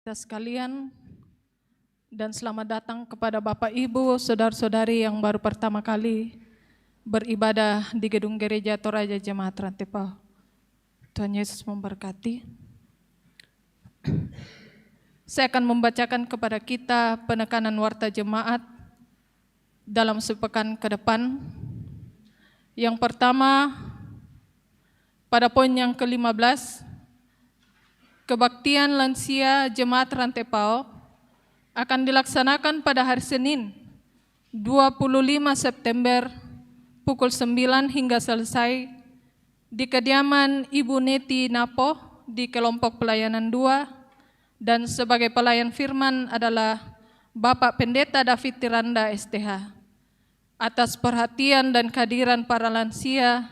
Kita sekalian, dan selamat datang kepada Bapak Ibu, saudara-saudari yang baru pertama kali beribadah di gedung gereja Toraja Jemaat Rantepao. Tuhan Yesus memberkati. Saya akan membacakan kepada kita penekanan warta jemaat dalam sepekan ke depan. Yang pertama, pada poin yang ke-15, kebaktian lansia Jemaat Rantepao akan dilaksanakan pada hari Senin 25 September pukul 9 hingga selesai di kediaman Ibu Neti Napo di kelompok pelayanan 2, dan sebagai pelayan firman adalah Bapak Pendeta David Tiranda STH. Atas perhatian dan kehadiran para lansia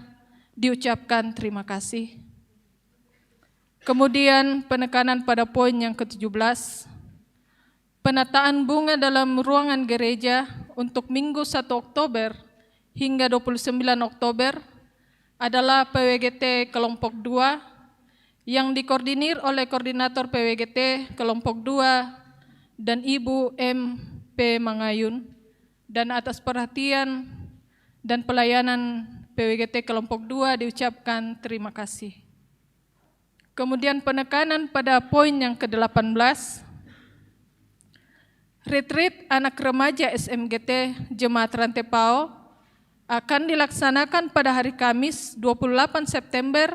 diucapkan terima kasih. Kemudian penekanan pada poin yang ke-17, penataan bunga dalam ruangan gereja untuk Minggu 1 Oktober hingga 29 Oktober adalah PWGT kelompok 2 yang dikoordinir oleh koordinator PWGT kelompok 2 dan Ibu M.P. Mangayun, dan atas perhatian dan pelayanan PWGT kelompok 2 diucapkan terima kasih. Kemudian penekanan pada poin yang ke-18, retreat anak remaja SMGT Jemaat Rantepao akan dilaksanakan pada hari Kamis 28 September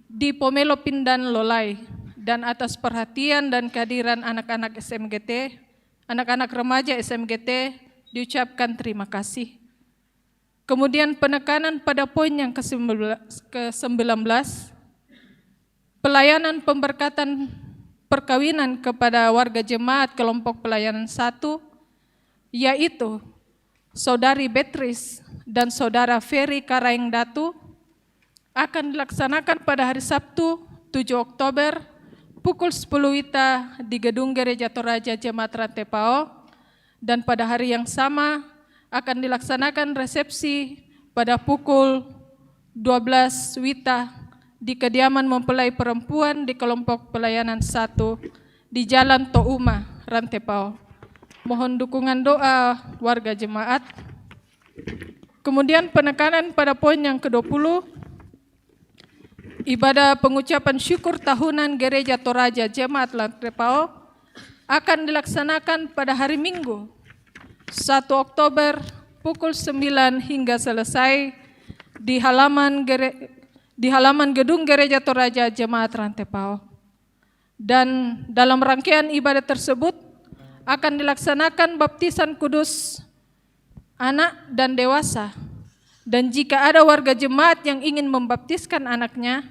di Pomelo Pindan Lolai, dan atas perhatian dan kehadiran anak-anak SMGT, anak-anak remaja SMGT diucapkan terima kasih. Kemudian penekanan pada poin yang ke-19, pelayanan pemberkatan perkawinan kepada warga jemaat kelompok pelayanan 1, yaitu Saudari Beatrice dan Saudara Ferry Karaeng Datu, akan dilaksanakan pada hari Sabtu 7 Oktober pukul 10 WITA di gedung gereja Toraja Jemaat Rantepao, dan pada hari yang sama akan dilaksanakan resepsi pada pukul 12 WITA di kediaman mempelai perempuan di kelompok pelayanan 1 di Jalan Touma, Rantepao. Mohon dukungan doa warga jemaat. Kemudian penekanan pada poin yang ke-20, ibadah pengucapan syukur tahunan Gereja Toraja Jemaat Rantepao akan dilaksanakan pada hari Minggu 1 Oktober pukul 9 hingga selesai di halaman gedung gereja Toraja Jemaat Rantepao. Dan dalam rangkaian ibadah tersebut akan dilaksanakan baptisan kudus anak dan dewasa. Dan jika ada warga jemaat yang ingin membaptiskan anaknya,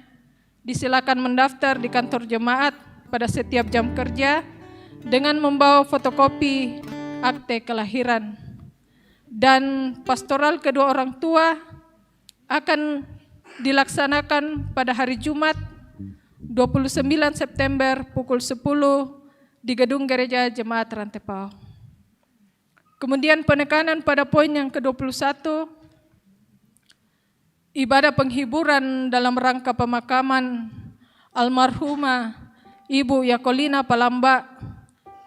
disilakan mendaftar di kantor jemaat pada setiap jam kerja dengan membawa fotokopi akte kelahiran. Dan pastoral kedua orang tua akan dilaksanakan pada hari Jumat 29 September pukul 10 di gedung gereja Jemaat Rantepao. Kemudian penekanan pada poin yang ke-21, ibadah penghiburan dalam rangka pemakaman almarhumah Ibu Yakolina Palamba,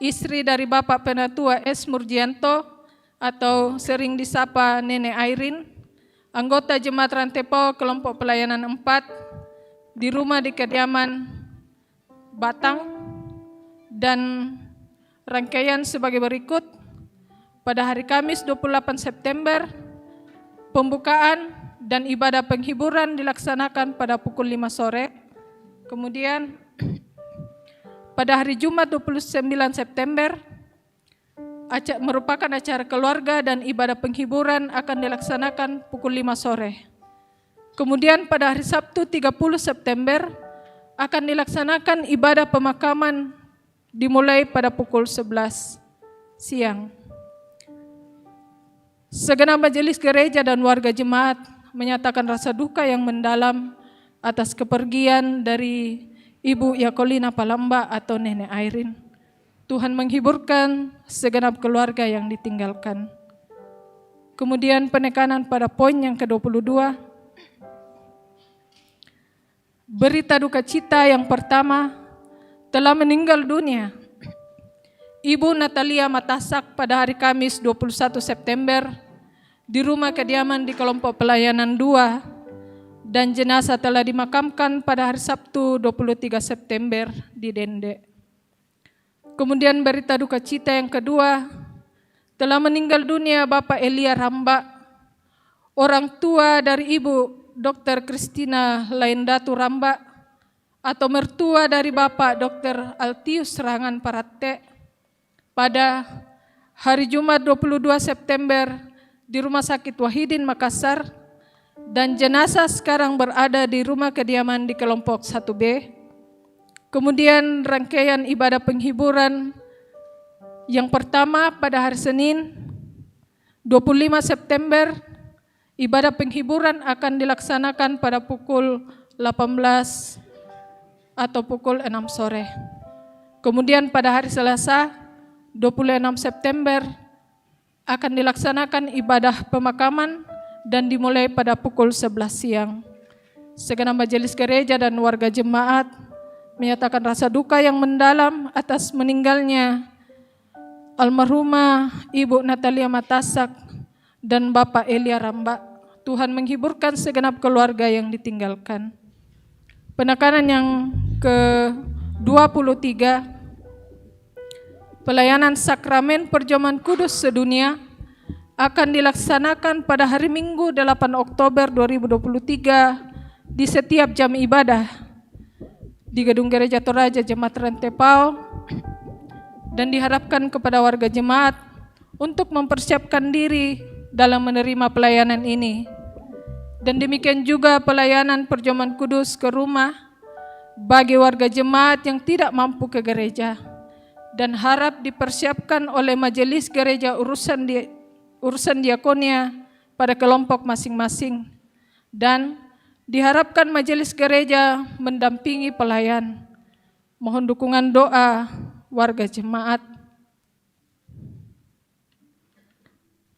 istri dari Bapak Penatua S. Murjianto atau sering disapa Nenek Airin, anggota Jemaat Rantepao kelompok pelayanan 4 di rumah di kediaman Batang, dan rangkaian sebagai berikut. Pada hari Kamis 28 September, pembukaan dan ibadah penghiburan dilaksanakan pada pukul 5 sore. Kemudian pada hari Jumat 29 September, merupakan acara keluarga dan ibadah penghiburan akan dilaksanakan pukul 5 sore. Kemudian pada hari Sabtu 30 September akan dilaksanakan ibadah pemakaman dimulai pada pukul 11 siang. Segenap majelis gereja dan warga jemaat menyatakan rasa duka yang mendalam atas kepergian dari Ibu Yakolina Palamba atau Nenek Airin. Tuhan menghiburkan segenap keluarga yang ditinggalkan. Kemudian penekanan pada poin yang ke-22, berita duka cita yang pertama telah meninggal dunia Ibu Natalia Matasak pada hari Kamis 21 September di rumah kediaman di kelompok pelayanan 2, dan jenazah telah dimakamkan pada hari Sabtu 23 September di Dende. Kemudian berita duka cita yang kedua, telah meninggal dunia Bapak Elia Ramba, orang tua dari Ibu Dr. Christina Laindatu Ramba atau mertua dari Bapak Dr. Altius Serangan Paratte, pada hari Jumat 22 September di Rumah Sakit Wahidin Makassar, dan jenazah sekarang berada di rumah kediaman di kelompok 1B. Kemudian rangkaian ibadah penghiburan yang pertama pada hari Senin 25 September, ibadah penghiburan akan dilaksanakan pada pukul 18 atau pukul 6 sore. Kemudian pada hari Selasa 26 September akan dilaksanakan ibadah pemakaman dan dimulai pada pukul 11 siang. Segenap majelis gereja dan warga jemaat menyatakan rasa duka yang mendalam atas meninggalnya almarhumah Ibu Natalia Matasak dan Bapak Elia Ramba. Tuhan menghiburkan segenap keluarga yang ditinggalkan. Penekanan yang ke-23, pelayanan sakramen perjamuan kudus sedunia akan dilaksanakan pada hari Minggu 8 Oktober 2023 di setiap jam ibadah di Gedung Gereja Toraja Jemaat Rantepao, dan diharapkan kepada warga jemaat untuk mempersiapkan diri dalam menerima pelayanan ini. Dan demikian juga pelayanan perjamuan kudus ke rumah bagi warga jemaat yang tidak mampu ke gereja, dan harap dipersiapkan oleh majelis gereja urusan diakonia pada kelompok masing-masing, dan diharapkan majelis gereja mendampingi pelayan. Mohon dukungan doa warga jemaat.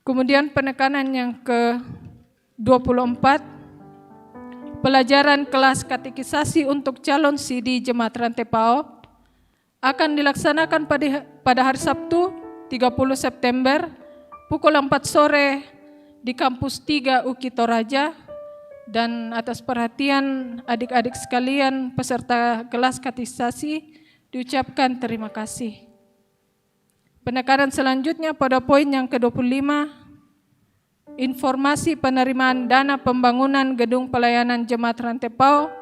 Kemudian penekanan yang ke-24, pelajaran kelas katekisasi untuk calon CD Jemaat Rantepao akan dilaksanakan pada hari Sabtu 30 September pukul 4 sore di kampus 3 UKI Toraja, dan atas perhatian adik-adik sekalian peserta kelas katekisasi diucapkan terima kasih. Penekanan selanjutnya pada poin yang ke-25, informasi penerimaan dana pembangunan gedung pelayanan Jemaat Rantepao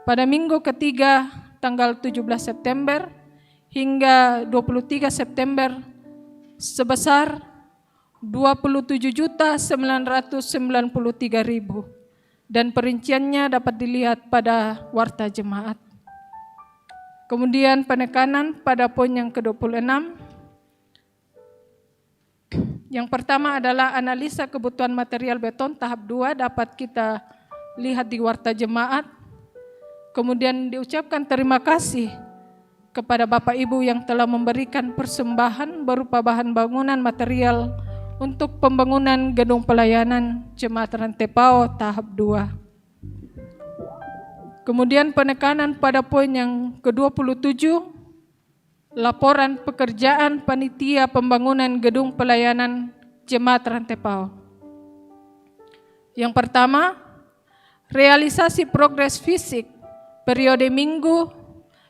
pada minggu ketiga tanggal 17 September hingga 23 September sebesar 27.993.000, dan perinciannya dapat dilihat pada warta jemaat. Kemudian penekanan pada poin yang ke-26. Yang pertama adalah analisa kebutuhan material beton tahap 2 dapat kita lihat di warta jemaat. Kemudian diucapkan terima kasih kepada Bapak Ibu yang telah memberikan persembahan berupa bahan bangunan material untuk pembangunan gedung pelayanan Jemaat Rantepao tahap 2. Kemudian penekanan pada poin yang ke-27, laporan pekerjaan panitia pembangunan gedung pelayanan Jemaat Rantepao. Yang pertama, realisasi progres fisik periode Minggu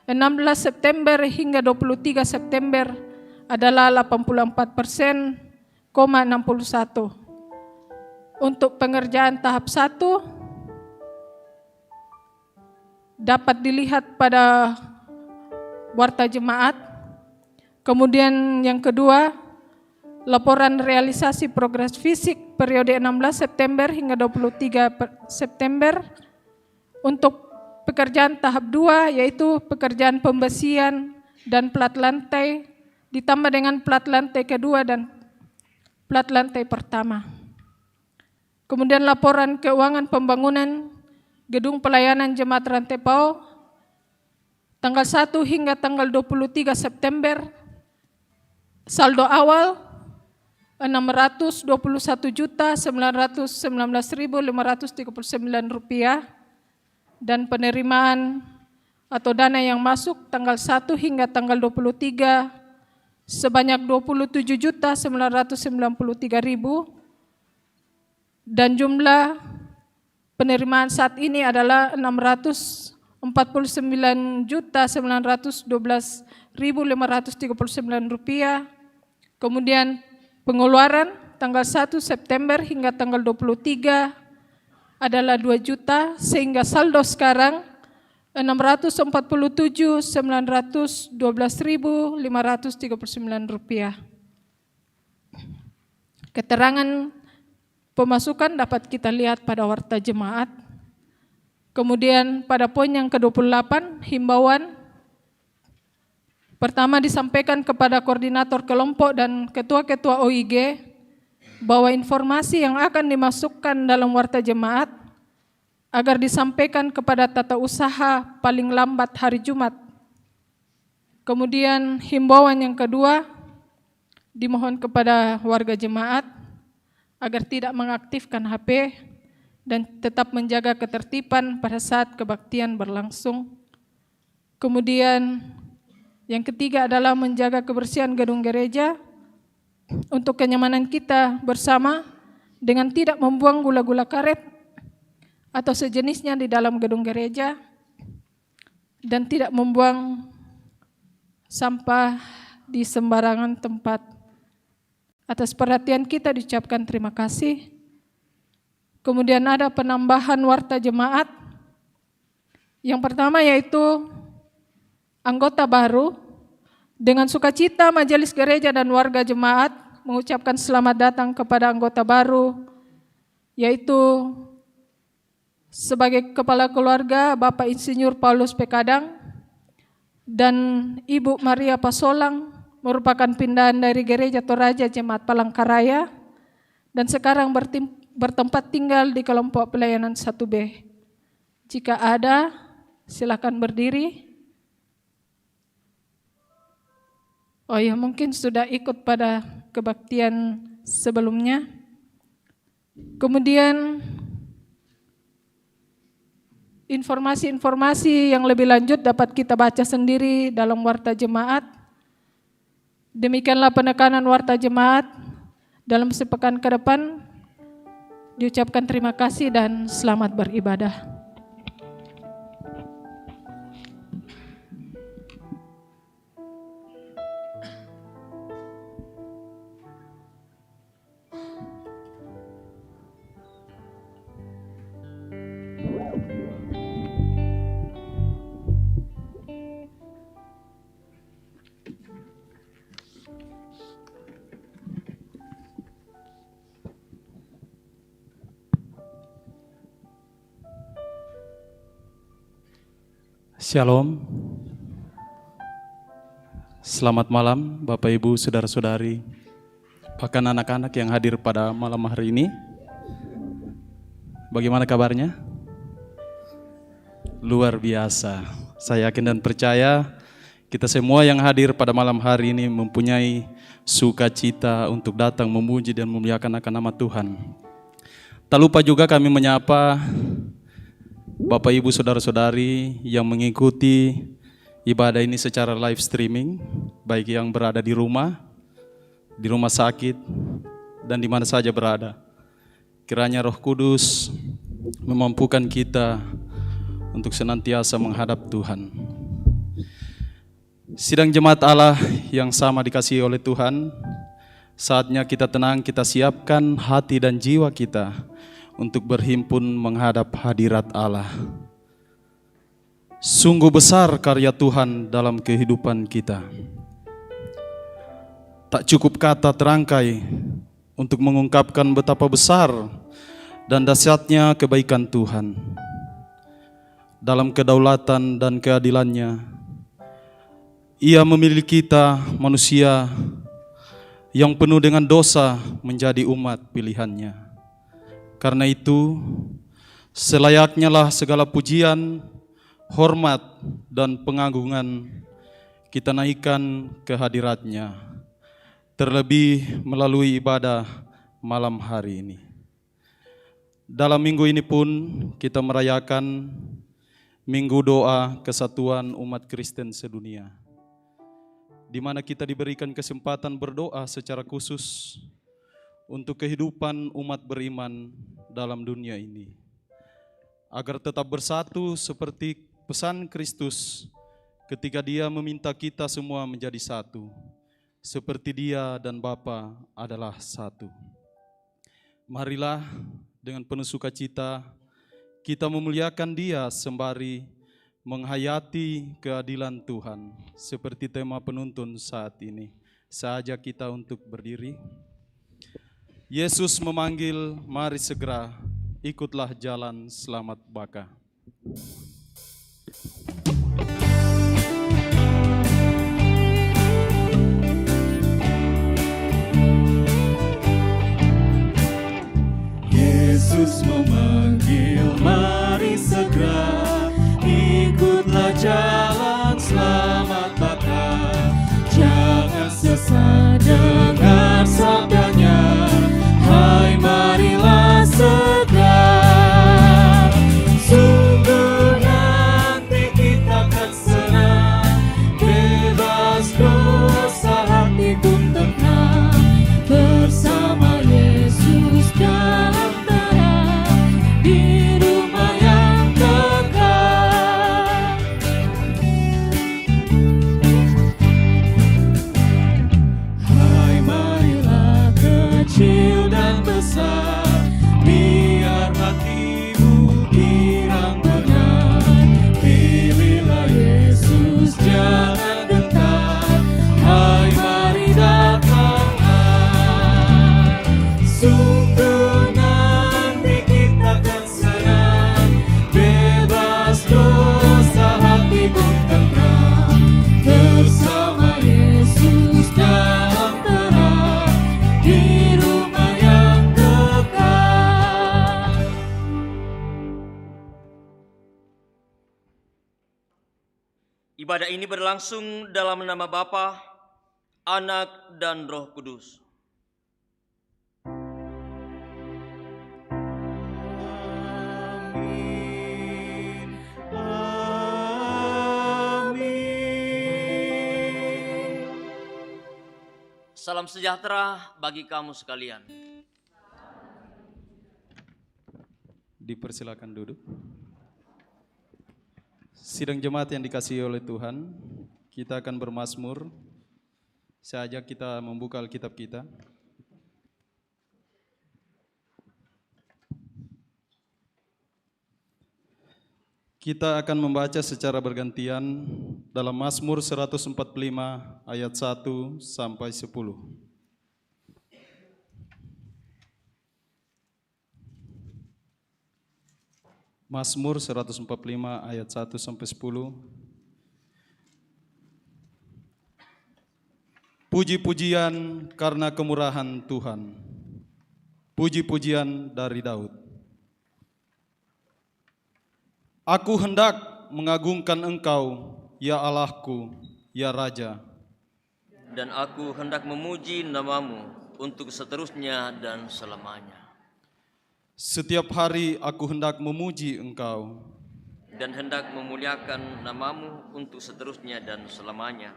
16 September hingga 23 September adalah 84%,61. Untuk pengerjaan tahap 1 dapat dilihat pada warta jemaat. Kemudian yang kedua, laporan realisasi progres fisik periode 16 September hingga 23 September untuk pekerjaan tahap 2, yaitu pekerjaan pembesian dan plat lantai ditambah dengan plat lantai kedua dan plat lantai pertama. Kemudian laporan keuangan pembangunan gedung pelayanan Jemaat Rantepao tanggal 1 hingga tanggal 23 September, saldo awal Rp621.919.539 dan penerimaan atau dana yang masuk tanggal 1 hingga tanggal 23 sebanyak 27.993.000 dan jumlah penerimaan saat ini adalah 649.912.539 rupiah. Kemudian pengeluaran tanggal 1 September hingga tanggal 23 adalah 2 juta, sehingga saldo sekarang 647.912.539 rupiah. Keterangan pemasukan dapat kita lihat pada warta jemaat. Kemudian pada poin yang ke-28, himbauan. Pertama, disampaikan kepada koordinator kelompok dan ketua-ketua OIG bahwa informasi yang akan dimasukkan dalam warta jemaat agar disampaikan kepada tata usaha paling lambat hari Jumat. Kemudian himbauan yang kedua, dimohon kepada warga jemaat agar tidak mengaktifkan HP dan tetap menjaga ketertiban pada saat kebaktian berlangsung. Kemudian yang ketiga adalah menjaga kebersihan gedung gereja untuk kenyamanan kita bersama dengan tidak membuang gula-gula karet atau sejenisnya di dalam gedung gereja dan tidak membuang sampah di sembarangan tempat. Atas perhatian kita diucapkan terima kasih. Kemudian ada penambahan warta jemaat. Yang pertama yaitu anggota baru. Dengan sukacita majelis gereja dan warga jemaat mengucapkan selamat datang kepada anggota baru, yaitu sebagai kepala keluarga Bapak Insinyur Paulus Pekadang dan Ibu Maria Pasolang, merupakan pindahan dari Gereja Toraja Jemaat Palangkaraya dan sekarang bertempat tinggal di kelompok pelayanan 1B. Jika ada, silakan berdiri. Oh ya, mungkin sudah ikut pada kebaktian sebelumnya. Kemudian informasi-informasi yang lebih lanjut dapat kita baca sendiri dalam warta jemaat. Demikianlah penekanan warta jemaat dalam sepekan ke depan. Diucapkan terima kasih dan selamat beribadah. Shalom. Selamat malam Bapak Ibu, Saudara-saudari, bahkan anak-anak yang hadir pada malam hari ini. Bagaimana kabarnya? Luar biasa. Saya yakin dan percaya kita semua yang hadir pada malam hari ini mempunyai sukacita untuk datang memuji dan memuliakan akan nama Tuhan. Tak lupa juga kami menyapa Bapak Ibu Saudara-saudari yang mengikuti ibadah ini secara live streaming, baik yang berada di rumah sakit, dan di mana saja berada. Kiranya Roh Kudus memampukan kita untuk senantiasa menghadap Tuhan. Sidang jemaat Allah yang sama dikasihi oleh Tuhan, saatnya kita tenang, kita siapkan hati dan jiwa kita untuk berhimpun menghadap hadirat Allah. Sungguh besar karya Tuhan dalam kehidupan kita. Tak cukup kata terangkai untuk mengungkapkan betapa besar dan dahsyatnya kebaikan Tuhan. Dalam kedaulatan dan keadilannya, Ia memilih kita manusia yang penuh dengan dosa menjadi umat pilihannya. Karena itu, selayaknya lah segala pujian, hormat, dan pengagungan kita naikkan ke hadirat-Nya, terlebih melalui ibadah malam hari ini. Dalam minggu ini pun kita merayakan Minggu Doa Kesatuan Umat Kristen Sedunia, di mana kita diberikan kesempatan berdoa secara khusus untuk kehidupan umat beriman dalam dunia ini, agar tetap bersatu seperti pesan Kristus ketika Dia meminta kita semua menjadi satu, seperti Dia dan Bapa adalah satu. Marilah dengan penuh sukacita kita memuliakan Dia sembari menghayati keadilan Tuhan, seperti tema penuntun saat ini. Saya ajak kita untuk berdiri. Yesus memanggil, mari segera, ikutlah jalan selamat baka. Yesus memanggil, mari segera, ikutlah jalan selamat baka. Jangan sesat dengar sabdanya, hai marilah segera. Sungguh nanti kita akan senang, bebas dosa hati pun tenang, bersama Yesus dalam terang, di rumah yang kekal. Hai marilah kecil dan besar, biar hatimu girang benar. Pilihlah Yesus, jangan gentar, hai mari datanglah. Sungguh nanti kita akan senang, bebas dosa hati pun tenang, bersama Yesus dalam terang, di rumah yang kekal. Ibadah ini berlangsung dalam nama Bapa, Anak, dan Roh Kudus. Amin. Amin. Salam sejahtera bagi kamu sekalian. Dipersilakan duduk. Sidang jemaat yang dikasihi oleh Tuhan, kita akan bermazmur. Saya ajak kita membuka Alkitab kita. Kita akan membaca secara bergantian dalam Mazmur 145 ayat 1 sampai 10. Mazmur 145 ayat 1 sampai 10. Puji-pujian karena kemurahan Tuhan. Puji-pujian dari Daud. Aku hendak mengagungkan Engkau, ya Allahku, ya Raja. Dan aku hendak memuji namamu untuk seterusnya dan selamanya. Setiap hari aku hendak memuji Engkau. Dan hendak memuliakan namamu untuk seterusnya dan selamanya.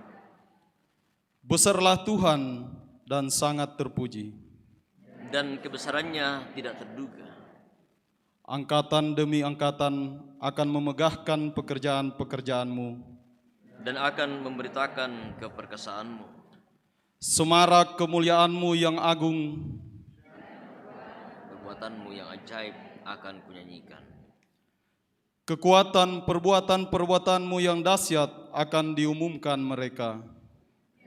Besarlah Tuhan dan sangat terpuji. Dan kebesarannya tidak terduga. Angkatan demi angkatan akan memegahkan pekerjaan-pekerjaan-Mu. Dan akan memberitakan keperkasaanmu. Semarak kemuliaan-Mu yang agung. Perbuatanmu yang ajaib akan kunyanyikan. Kekuatan perbuatan-perbuatanmu yang dahsyat akan diumumkan mereka.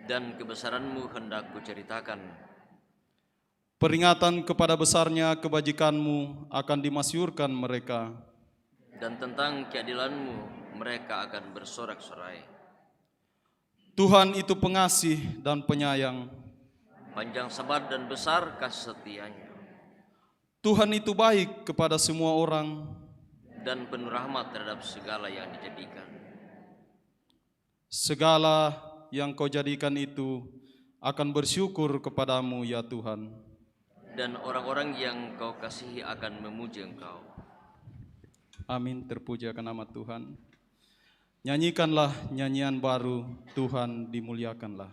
Dan kebesaranmu hendak kuceritakan. Peringatan kepada besarnya kebajikanmu akan dimasyurkan mereka. Dan tentang keadilanmu mereka akan bersorak-sorai. Tuhan itu pengasih dan penyayang. Panjang sabar dan besar kasih setianya. Tuhan itu baik kepada semua orang. Dan penuh rahmat terhadap segala yang dijadikan. Segala yang Kau jadikan itu akan bersyukur kepadamu, ya Tuhan. Dan orang-orang yang Kau kasihi akan memuji Engkau. Amin, terpuji akan nama Tuhan. Nyanyikanlah nyanyian baru, Tuhan dimuliakanlah.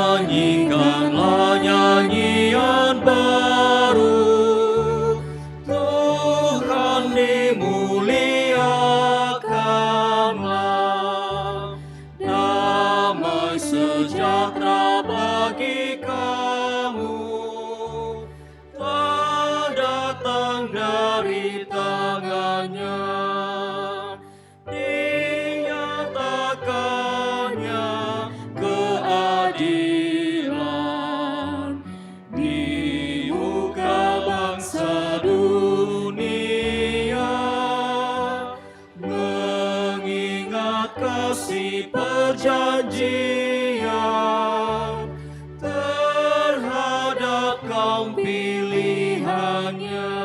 Nyanyikanlah nyanyian baru, Tuhan dimuliakanlah. Damai sejahtera bagi kamu telah datang dari tangannya. Dinyatakannya keadilan di muka bangsa dunia, mengingat kasih perjanjian terhadap kaum pilihannya.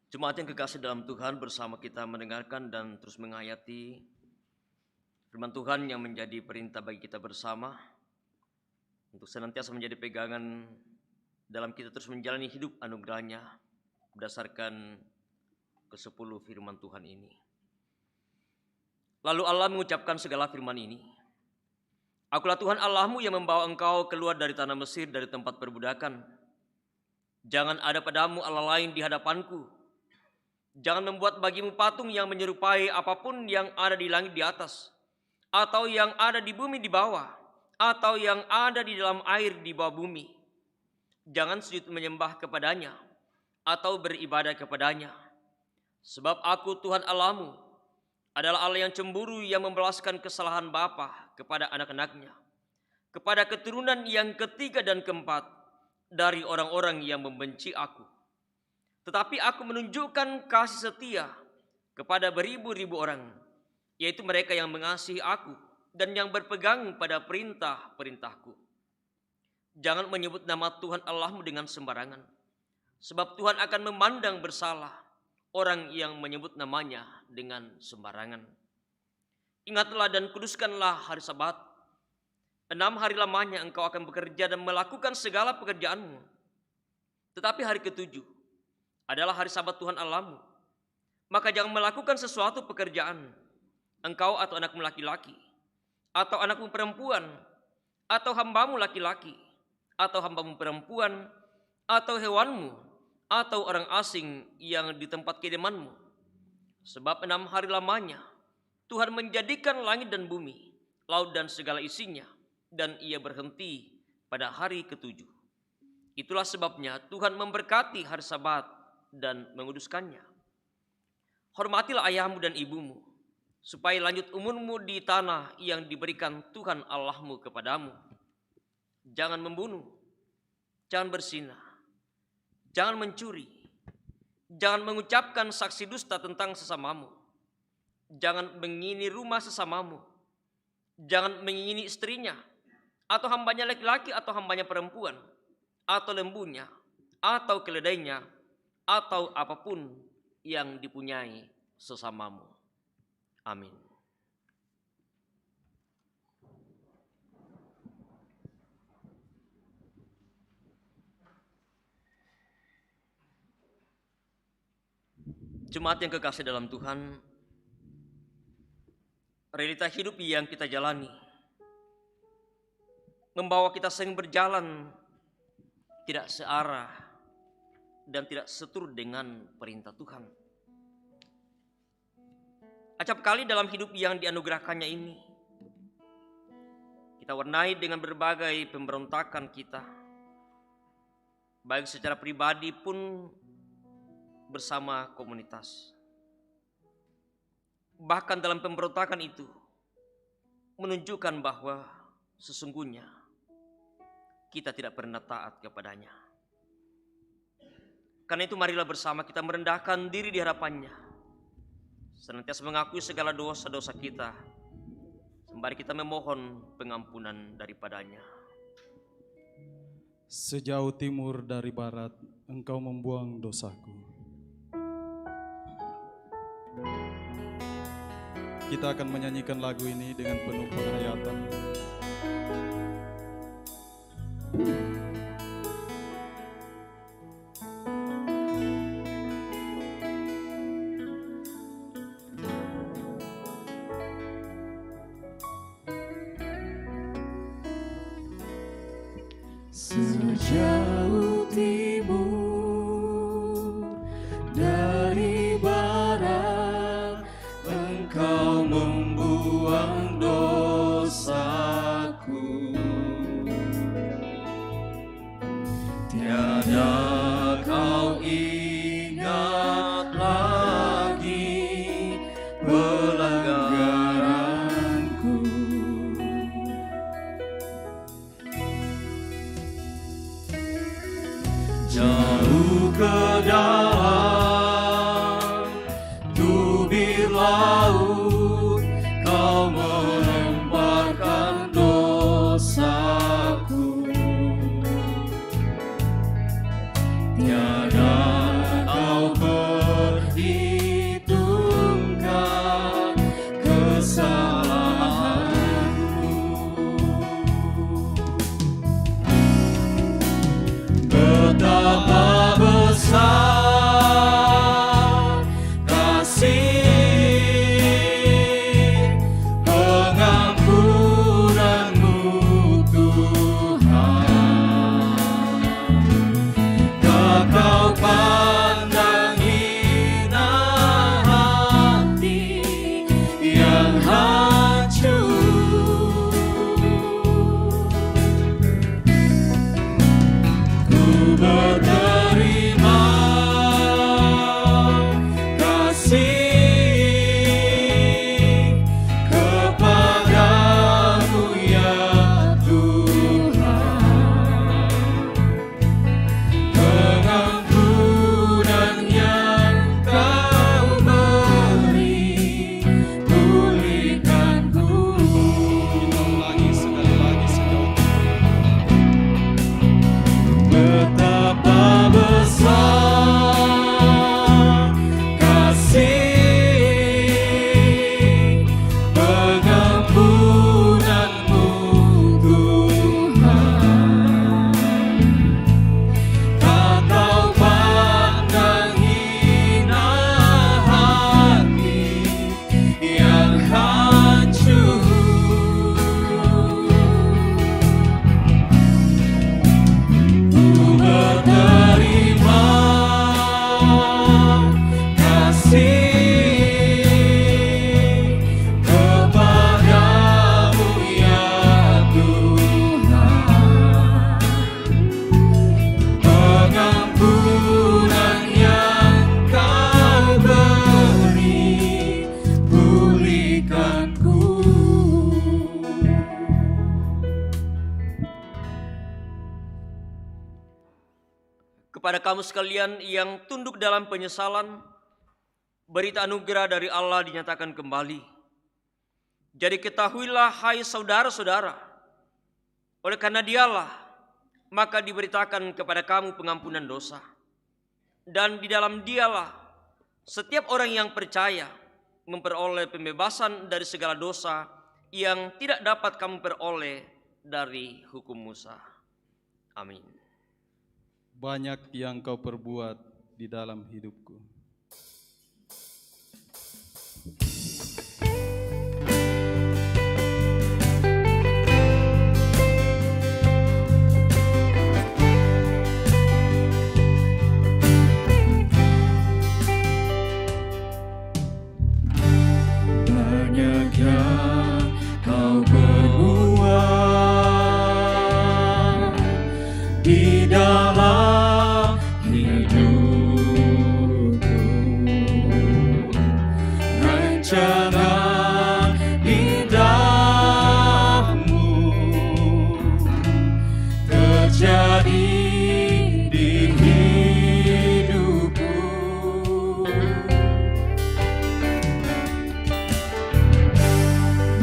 Jemaat yang kekasih dalam Tuhan, bersama kita mendengarkan dan terus menghayati firman Tuhan yang menjadi perintah bagi kita bersama untuk senantiasa menjadi pegangan dalam kita terus menjalani hidup anugerahnya berdasarkan ke-10 firman Tuhan ini. Lalu Allah mengucapkan segala firman ini, Akulah Tuhan Allahmu yang membawa engkau keluar dari tanah Mesir, dari tempat perbudakan. Jangan ada padamu Allah lain di hadapanku. Jangan membuat bagimu patung yang menyerupai apapun yang ada di langit di atas, atau yang ada di bumi di bawah, atau yang ada di dalam air di bawah bumi. Jangan sujud menyembah kepadanya, atau beribadah kepadanya. Sebab aku Tuhan Allahmu adalah Allah yang cemburu, yang membalaskan kesalahan bapa kepada anak-anaknya, kepada keturunan yang ketiga dan keempat dari orang-orang yang membenci aku. Tetapi aku menunjukkan kasih setia kepada beribu-ribu orang, yaitu mereka yang mengasihi aku dan yang berpegang pada perintah-perintahku. Jangan menyebut nama Tuhan Allahmu dengan sembarangan, sebab Tuhan akan memandang bersalah orang yang menyebut namanya dengan sembarangan. Ingatlah dan kuduskanlah hari Sabat. 6 hari lamanya engkau akan bekerja dan melakukan segala pekerjaanmu. Tetapi hari ke-7 adalah hari Sabat Tuhan Allahmu. Maka jangan melakukan sesuatu pekerjaan, engkau atau anakmu laki-laki, atau anakmu perempuan, atau hambamu laki-laki, atau hambamu perempuan, atau hewanmu, atau orang asing yang di tempat kediamanmu. Sebab 6 hari lamanya Tuhan menjadikan langit dan bumi, laut dan segala isinya, dan ia berhenti pada hari ke-7. Itulah sebabnya Tuhan memberkati hari Sabat dan menguduskannya. Hormatilah ayahmu dan ibumu, supaya lanjut umurmu di tanah yang diberikan Tuhan Allahmu kepadamu. Jangan membunuh, jangan berzina, jangan mencuri, jangan mengucapkan saksi dusta tentang sesamamu, jangan mengingini rumah sesamamu, jangan mengingini istrinya, atau hambanya laki-laki atau hambanya perempuan, atau lembunya, atau keledainya, atau apapun yang dipunyai sesamamu. Amin. Jemaat yang kekasih dalam Tuhan, realita hidup yang kita jalani membawa kita sering berjalan tidak searah dan tidak seturut dengan perintah Tuhan. Acap kali dalam hidup yang dianugerahkannya ini, kita warnai dengan berbagai pemberontakan kita, baik secara pribadi pun bersama komunitas. Bahkan dalam pemberontakan itu menunjukkan bahwa sesungguhnya kita tidak pernah taat kepadanya. Karena itu marilah bersama kita merendahkan diri di hadapannya, senantiasa mengakui segala dosa-dosa kita, sembari kita memohon pengampunan daripadanya. Sejauh timur dari barat, Engkau membuang dosaku. Kita akan menyanyikan lagu ini dengan penuh penghayatan. Sejauh timur dari barat, Engkau membuang dosaku. Tiada kau ingat lagi pelanggaranku. Jauh ke dalam tubir laut, Kau melemparkan dosaku. Tiada Kau perhitungkan kesalahanku. Betapa besar kasih pengampunanmu, Tuhan. Tak Kau pandang hina hati yang hancur. Ku berterima kasih kepadamu ya Tuhan. Pengampunan yang Kau beri, pulihkanku. Sekali lagi sejauh Betapa besar kasih pengampunanmu, Tuhan. Tak Kau pandang hina hati yang hancur. Ku berterima kasih kepadamu ya Tuhan. Pengampunan yang Kau beri, pulihkanku. Kepada kamu sekalian yang tunduk dalam penyesalan, berita anugerah dari Allah dinyatakan kembali. Jadi ketahuilah hai saudara-saudara, oleh karena Dialah, maka diberitakan kepada kamu pengampunan dosa. Dan di dalam Dialah, setiap orang yang percaya memperoleh pembebasan dari segala dosa yang tidak dapat kamu peroleh dari hukum Musa. Amin. banyak yang Kau perbuat di dalam hidupku. Banyak yang Kau perbuat di dalam hidupku. Rencana indahmu terjadi di hidupku.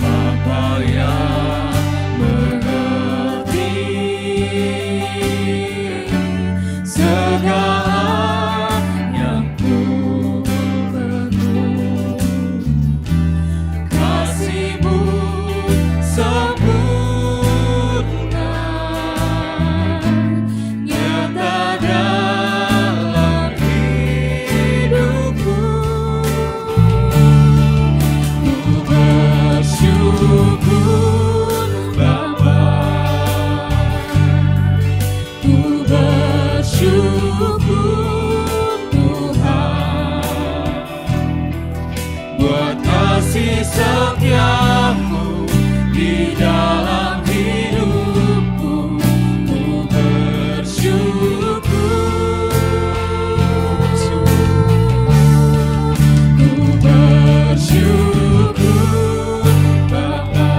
Bapa yang mengerti buat kasih setiamu di dalam hidupku. Ku bersyukur, ku bersyukur Bapa,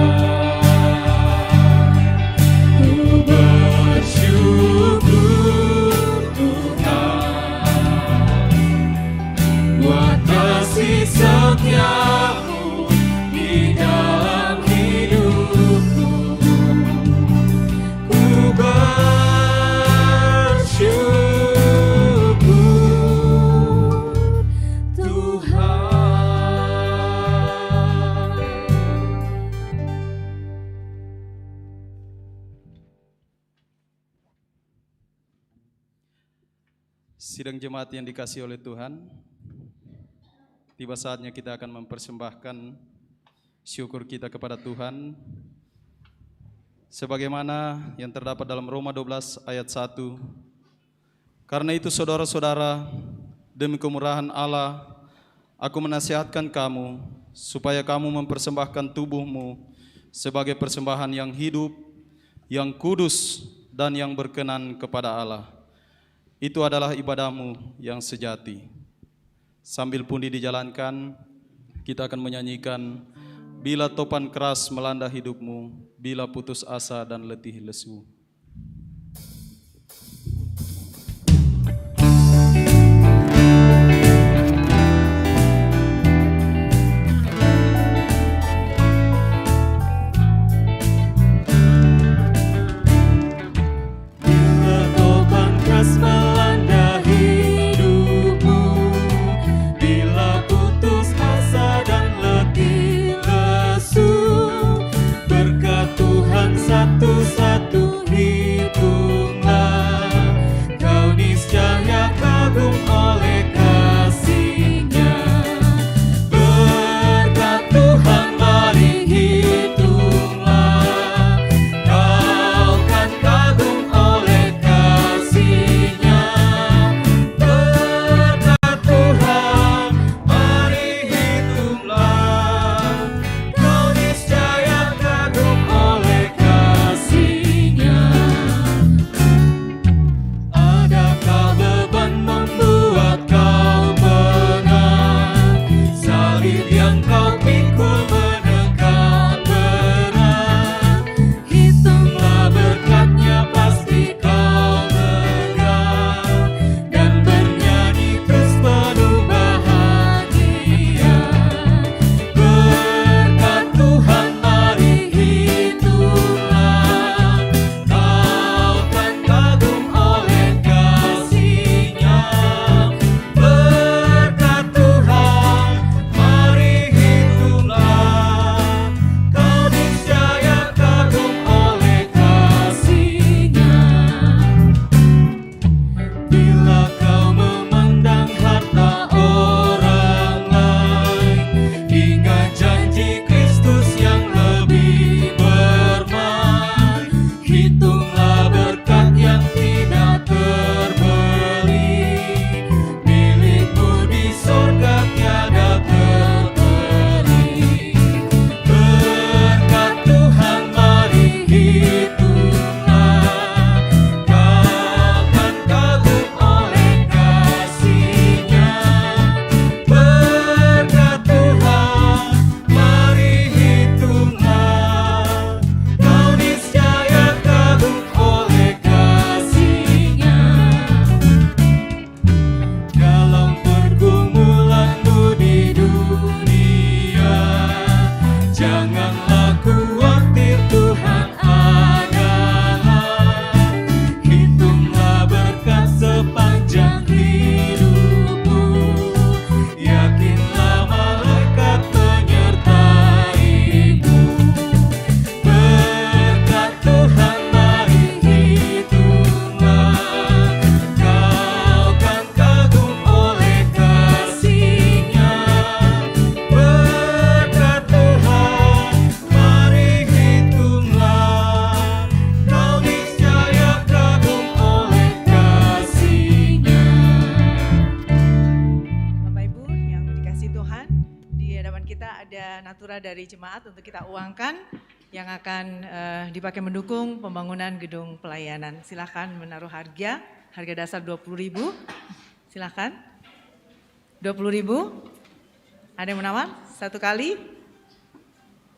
ku bersyukur Tuhan buat kasih setiamu di dalam hidupku. Ku bersyukur Tuhan. Sidang jemaat yang dikasihi oleh Tuhan, tiba saatnya kita akan mempersembahkan syukur kita kepada Tuhan sebagaimana yang terdapat dalam Roma 12 ayat 1. Karena itu saudara-saudara, demi kemurahan Allah, aku menasihatkan kamu supaya kamu mempersembahkan tubuhmu sebagai persembahan yang hidup, yang kudus, dan yang berkenan kepada Allah. Itu adalah ibadahmu yang sejati. Sambil pundi dijalankan, kita akan menyanyikan bila topan keras melanda hidupmu, bila putus asa dan letih lesu. Bila topan keras melanda hidupmu, bila putus asa dan letih lesu, berkat Tuhan satu-satu hitunglah, kau niscaya kagum oleh kasih-Nya. Berkat Tuhan mari hitunglah, kau kan kagum oleh kasih-Nya. Berkat Tuhan mari hitunglah, kau niscaya kagum oleh kasih-Nya. Adakah beban membuat kau berat? Salib yang kau pikul menekan berat. Hitunglah berkat-Nya, pasti kau lega dan bernyanyi terus penuh bahagia. Berkat Tuhan mari hitunglah, kau kan kagum oleh kasih-Nya. Berkat Tuhan mari hitunglah, hadapan kita ada natura dari jemaat untuk kita uangkan yang akan dipakai mendukung pembangunan gedung pelayanan. Silakan menaruh harga dasar 20.000. Silakan. 20.000. Ada yang menawar? Satu kali.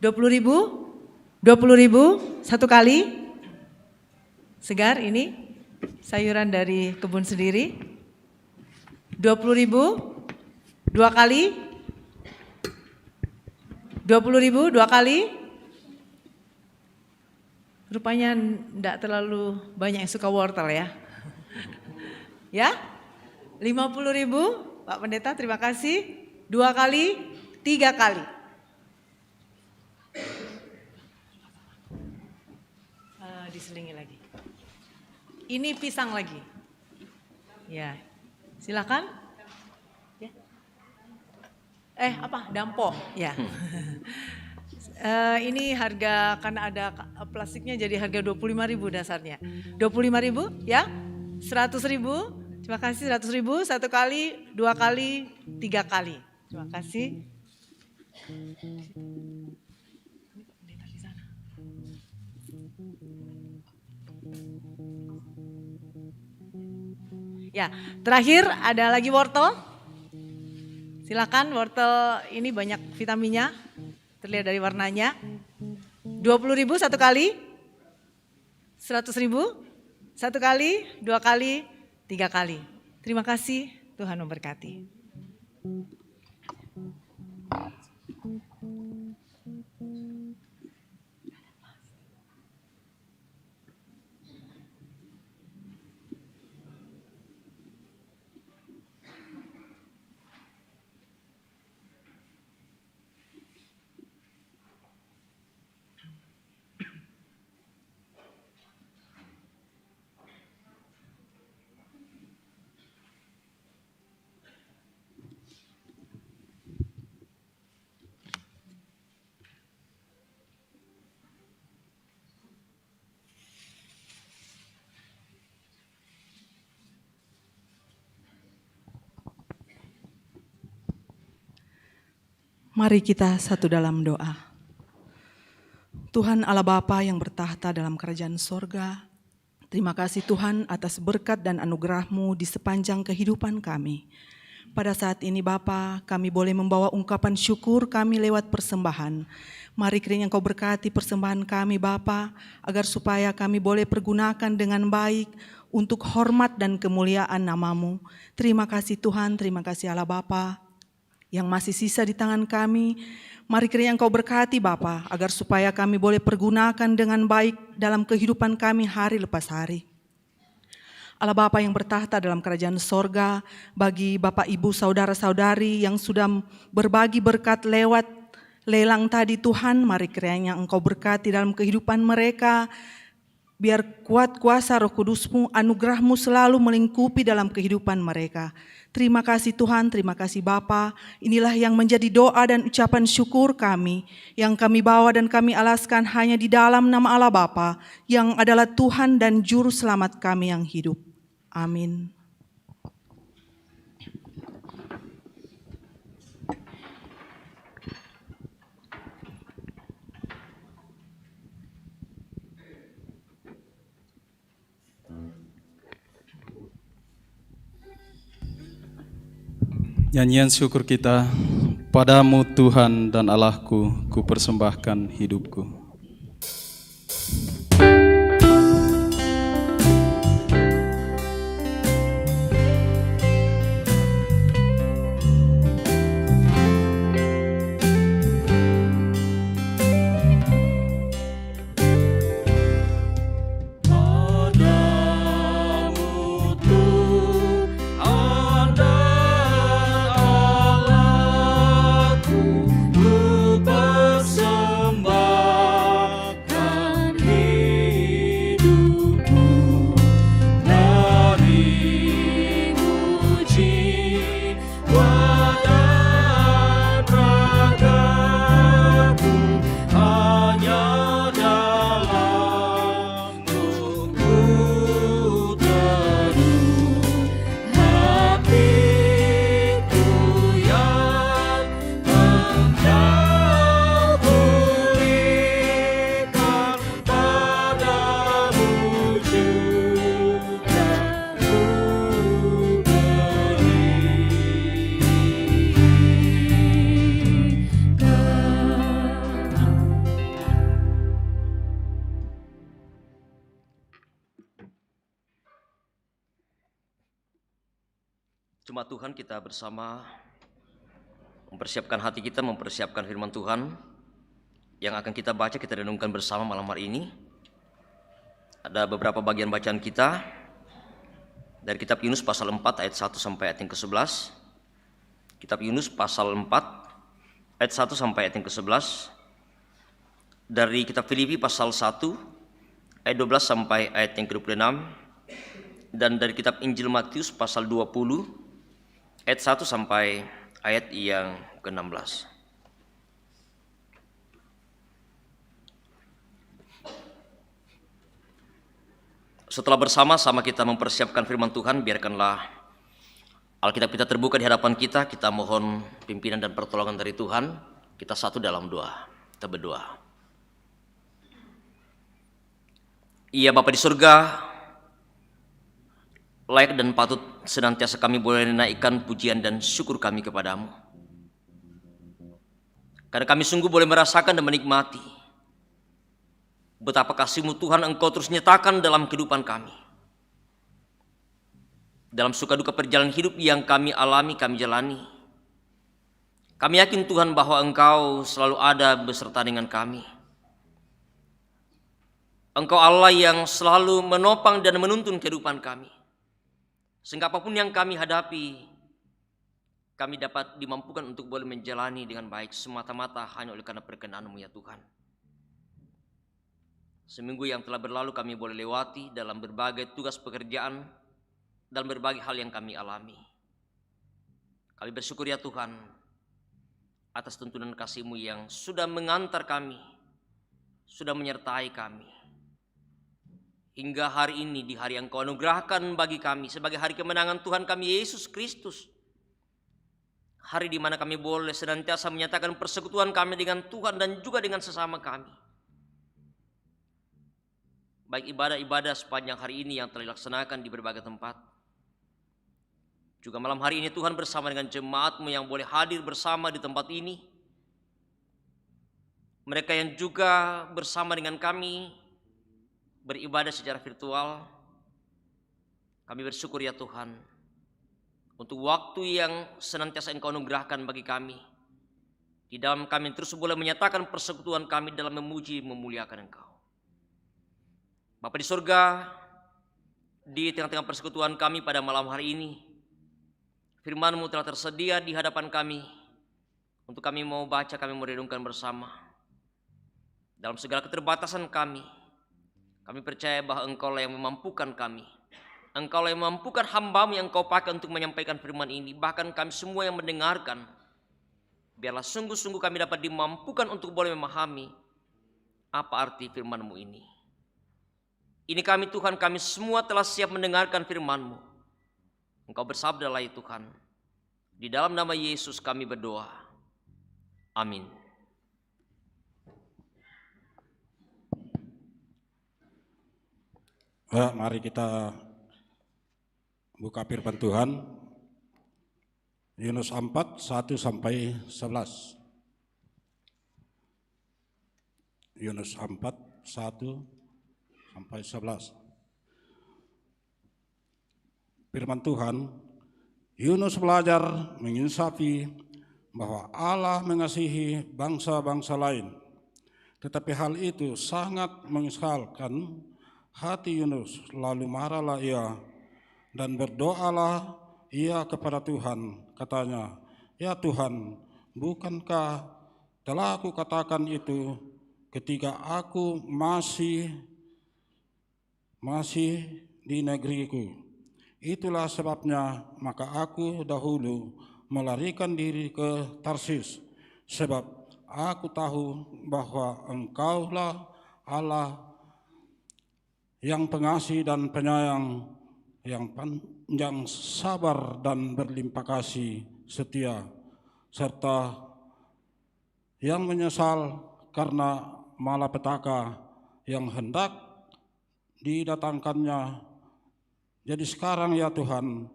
20.000. 20.000 satu kali. Segar ini sayuran dari kebun sendiri. 20.000 dua kali. 20.000 dua kali. Rupanya enggak terlalu banyak yang suka wortel ya. Ya? 50.000 Pak Pendeta, terima kasih. 2 kali, 3 kali. Diselingi lagi. Ini pisang lagi. Ya, silakan. Ya. Apa? Dampo. Ya. Ini harga karena ada plastiknya jadi harga 25.000 dasarnya. 25.000 ya. 100.000. Terima kasih 100.000 satu kali, 2 kali, 3 kali. Terima kasih. Ya, terakhir ada lagi wortel. Silakan, wortel ini banyak vitaminnya. Terlihat dari warnanya. 20.000 satu kali. 100.000 satu kali, 2 kali, 3 kali. Terima kasih, Tuhan memberkati. Mari kita satu dalam doa. Tuhan Allah Bapa yang bertahta dalam kerajaan sorga, terima kasih Tuhan atas berkat dan anugerah-Mu di sepanjang kehidupan kami. Pada saat ini Bapa, kami boleh membawa ungkapan syukur kami lewat persembahan. Mari kiranya Engkau berkati persembahan kami Bapa, agar supaya kami boleh pergunakan dengan baik untuk hormat dan kemuliaan nama-Mu. Terima kasih Tuhan, terima kasih Allah Bapa yang masih sisa di tangan kami. Mari kiranya Engkau berkati Bapa, agar supaya kami boleh pergunakan dengan baik dalam kehidupan kami hari lepas hari. Allah Bapa yang bertahta dalam kerajaan sorga, bagi Bapak Ibu saudara-saudari yang sudah berbagi berkat lewat lelang tadi Tuhan, mari kiranya Engkau berkati dalam kehidupan mereka. Biar kuat kuasa Roh Kudus-Mu, anugerah-Mu selalu melingkupi dalam kehidupan mereka. Terima kasih Tuhan, terima kasih Bapa. Inilah yang menjadi doa dan ucapan syukur kami, yang kami bawa dan kami alaskan hanya di dalam nama Allah Bapa, yang adalah Tuhan dan Juru Selamat kami yang hidup. Amin. Nyanyian syukur kita, padamu Tuhan dan Allahku, ku persembahkan hidupku. Persembah Kau pulihkan padamu juga ku Jemaat Tuhan, kita bersama mempersiapkan hati kita, mempersiapkan firman Tuhan yang akan kita baca, kita renungkan bersama malam hari ini. Ada beberapa bagian bacaan kita dari kitab Yunus pasal 4 ayat 1 sampai ayat yang ke-11. Kitab Yunus pasal 4 ayat 1 sampai ayat yang ke-11. Dari kitab Filipi pasal 1 ayat 12 sampai ayat yang ke-26. Dan dari kitab Injil Matius pasal 20 ayat 1 sampai ayat yang ke-16. Setelah bersama-sama kita mempersiapkan firman Tuhan, biarkanlah Alkitab kita terbuka di hadapan kita. Kita mohon pimpinan dan pertolongan dari Tuhan. Kita satu dalam doa. Kita berdoa. Ya Bapa di surga, layak dan patut senantiasa kami boleh menaikkan pujian dan syukur kami kepadamu. Karena kami sungguh boleh merasakan dan menikmati betapa kasih-Mu Tuhan Engkau terus nyatakan dalam kehidupan kami. Dalam suka duka perjalanan hidup yang kami alami, kami jalani. Kami yakin Tuhan bahwa Engkau selalu ada beserta dengan kami. Engkau Allah yang selalu menopang dan menuntun kehidupan kami. Sehingga apapun yang kami hadapi, kami dapat dimampukan untuk boleh menjalani dengan baik semata-mata hanya oleh karena perkenan-Mu ya Tuhan. Seminggu yang telah berlalu kami boleh lewati dalam berbagai tugas pekerjaan, dalam berbagai hal yang kami alami. Kami bersyukur ya Tuhan atas tuntunan kasih-Mu yang sudah mengantar kami, sudah menyertai kami. Hingga hari ini, di hari yang Kau anugerahkan bagi kami sebagai hari kemenangan Tuhan kami Yesus Kristus. Hari di mana kami boleh senantiasa menyatakan persekutuan kami dengan Tuhan dan juga dengan sesama kami. Baik ibadah-ibadah sepanjang hari ini yang telah dilaksanakan di berbagai tempat. Juga malam hari ini Tuhan bersama dengan jemaat-Mu yang boleh hadir bersama di tempat ini. Mereka yang juga bersama dengan kami beribadah secara virtual. Kami bersyukur ya Tuhan untuk waktu yang senantiasa Engkau anugerahkan bagi kami. Di dalam kami terus boleh menyatakan persekutuan kami dalam memuji memuliakan Engkau. Bapa di surga, di tengah-tengah persekutuan kami pada malam hari ini, firman-Mu telah tersedia di hadapan kami untuk kami mau baca, kami mau renungkan bersama. Dalam segala keterbatasan kami percaya bahwa Engkau lah yang memampukan kami. Engkau lah yang memampukan hamba-Mu yang Kau pakai untuk menyampaikan firman ini. Bahkan kami semua yang mendengarkan, biarlah sungguh-sungguh kami dapat dimampukan untuk boleh memahami apa arti firman-Mu ini. Ini kami Tuhan, kami semua telah siap mendengarkan firman-Mu. Engkau bersabdalah ya Tuhan. Di dalam nama Yesus kami berdoa. Amin. Mari kita buka firman Tuhan. Yunus 4, 1 sampai 11. Yunus 4, 1 sampai 11. Firman Tuhan, Yunus belajar menginsafi bahwa Allah mengasihi bangsa-bangsa lain. Tetapi hal itu sangat mengesalkan hati Yunus, lalu marahlah ia dan berdoalah ia kepada Tuhan. Katanya, ya Tuhan, bukankah telah aku katakan itu ketika aku masih di negeriku? Itulah sebabnya maka aku dahulu melarikan diri ke Tarsis, sebab aku tahu bahwa Engkaulah Allah yang pengasih dan penyayang, yang panjang sabar dan berlimpah kasih setia, serta yang menyesal karena malapetaka yang hendak didatangkannya. Jadi sekarang ya Tuhan,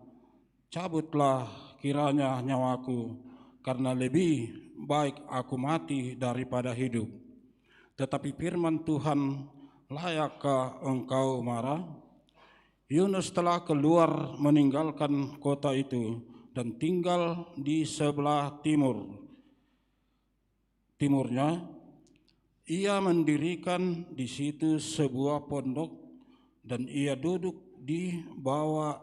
cabutlah kiranya nyawaku, karena lebih baik aku mati daripada hidup. Tetapi firman Tuhan, layakkah engkau marah? Yunus telah keluar meninggalkan kota itu dan tinggal di sebelah timurnya. Ia mendirikan di situ sebuah pondok dan ia duduk di bawah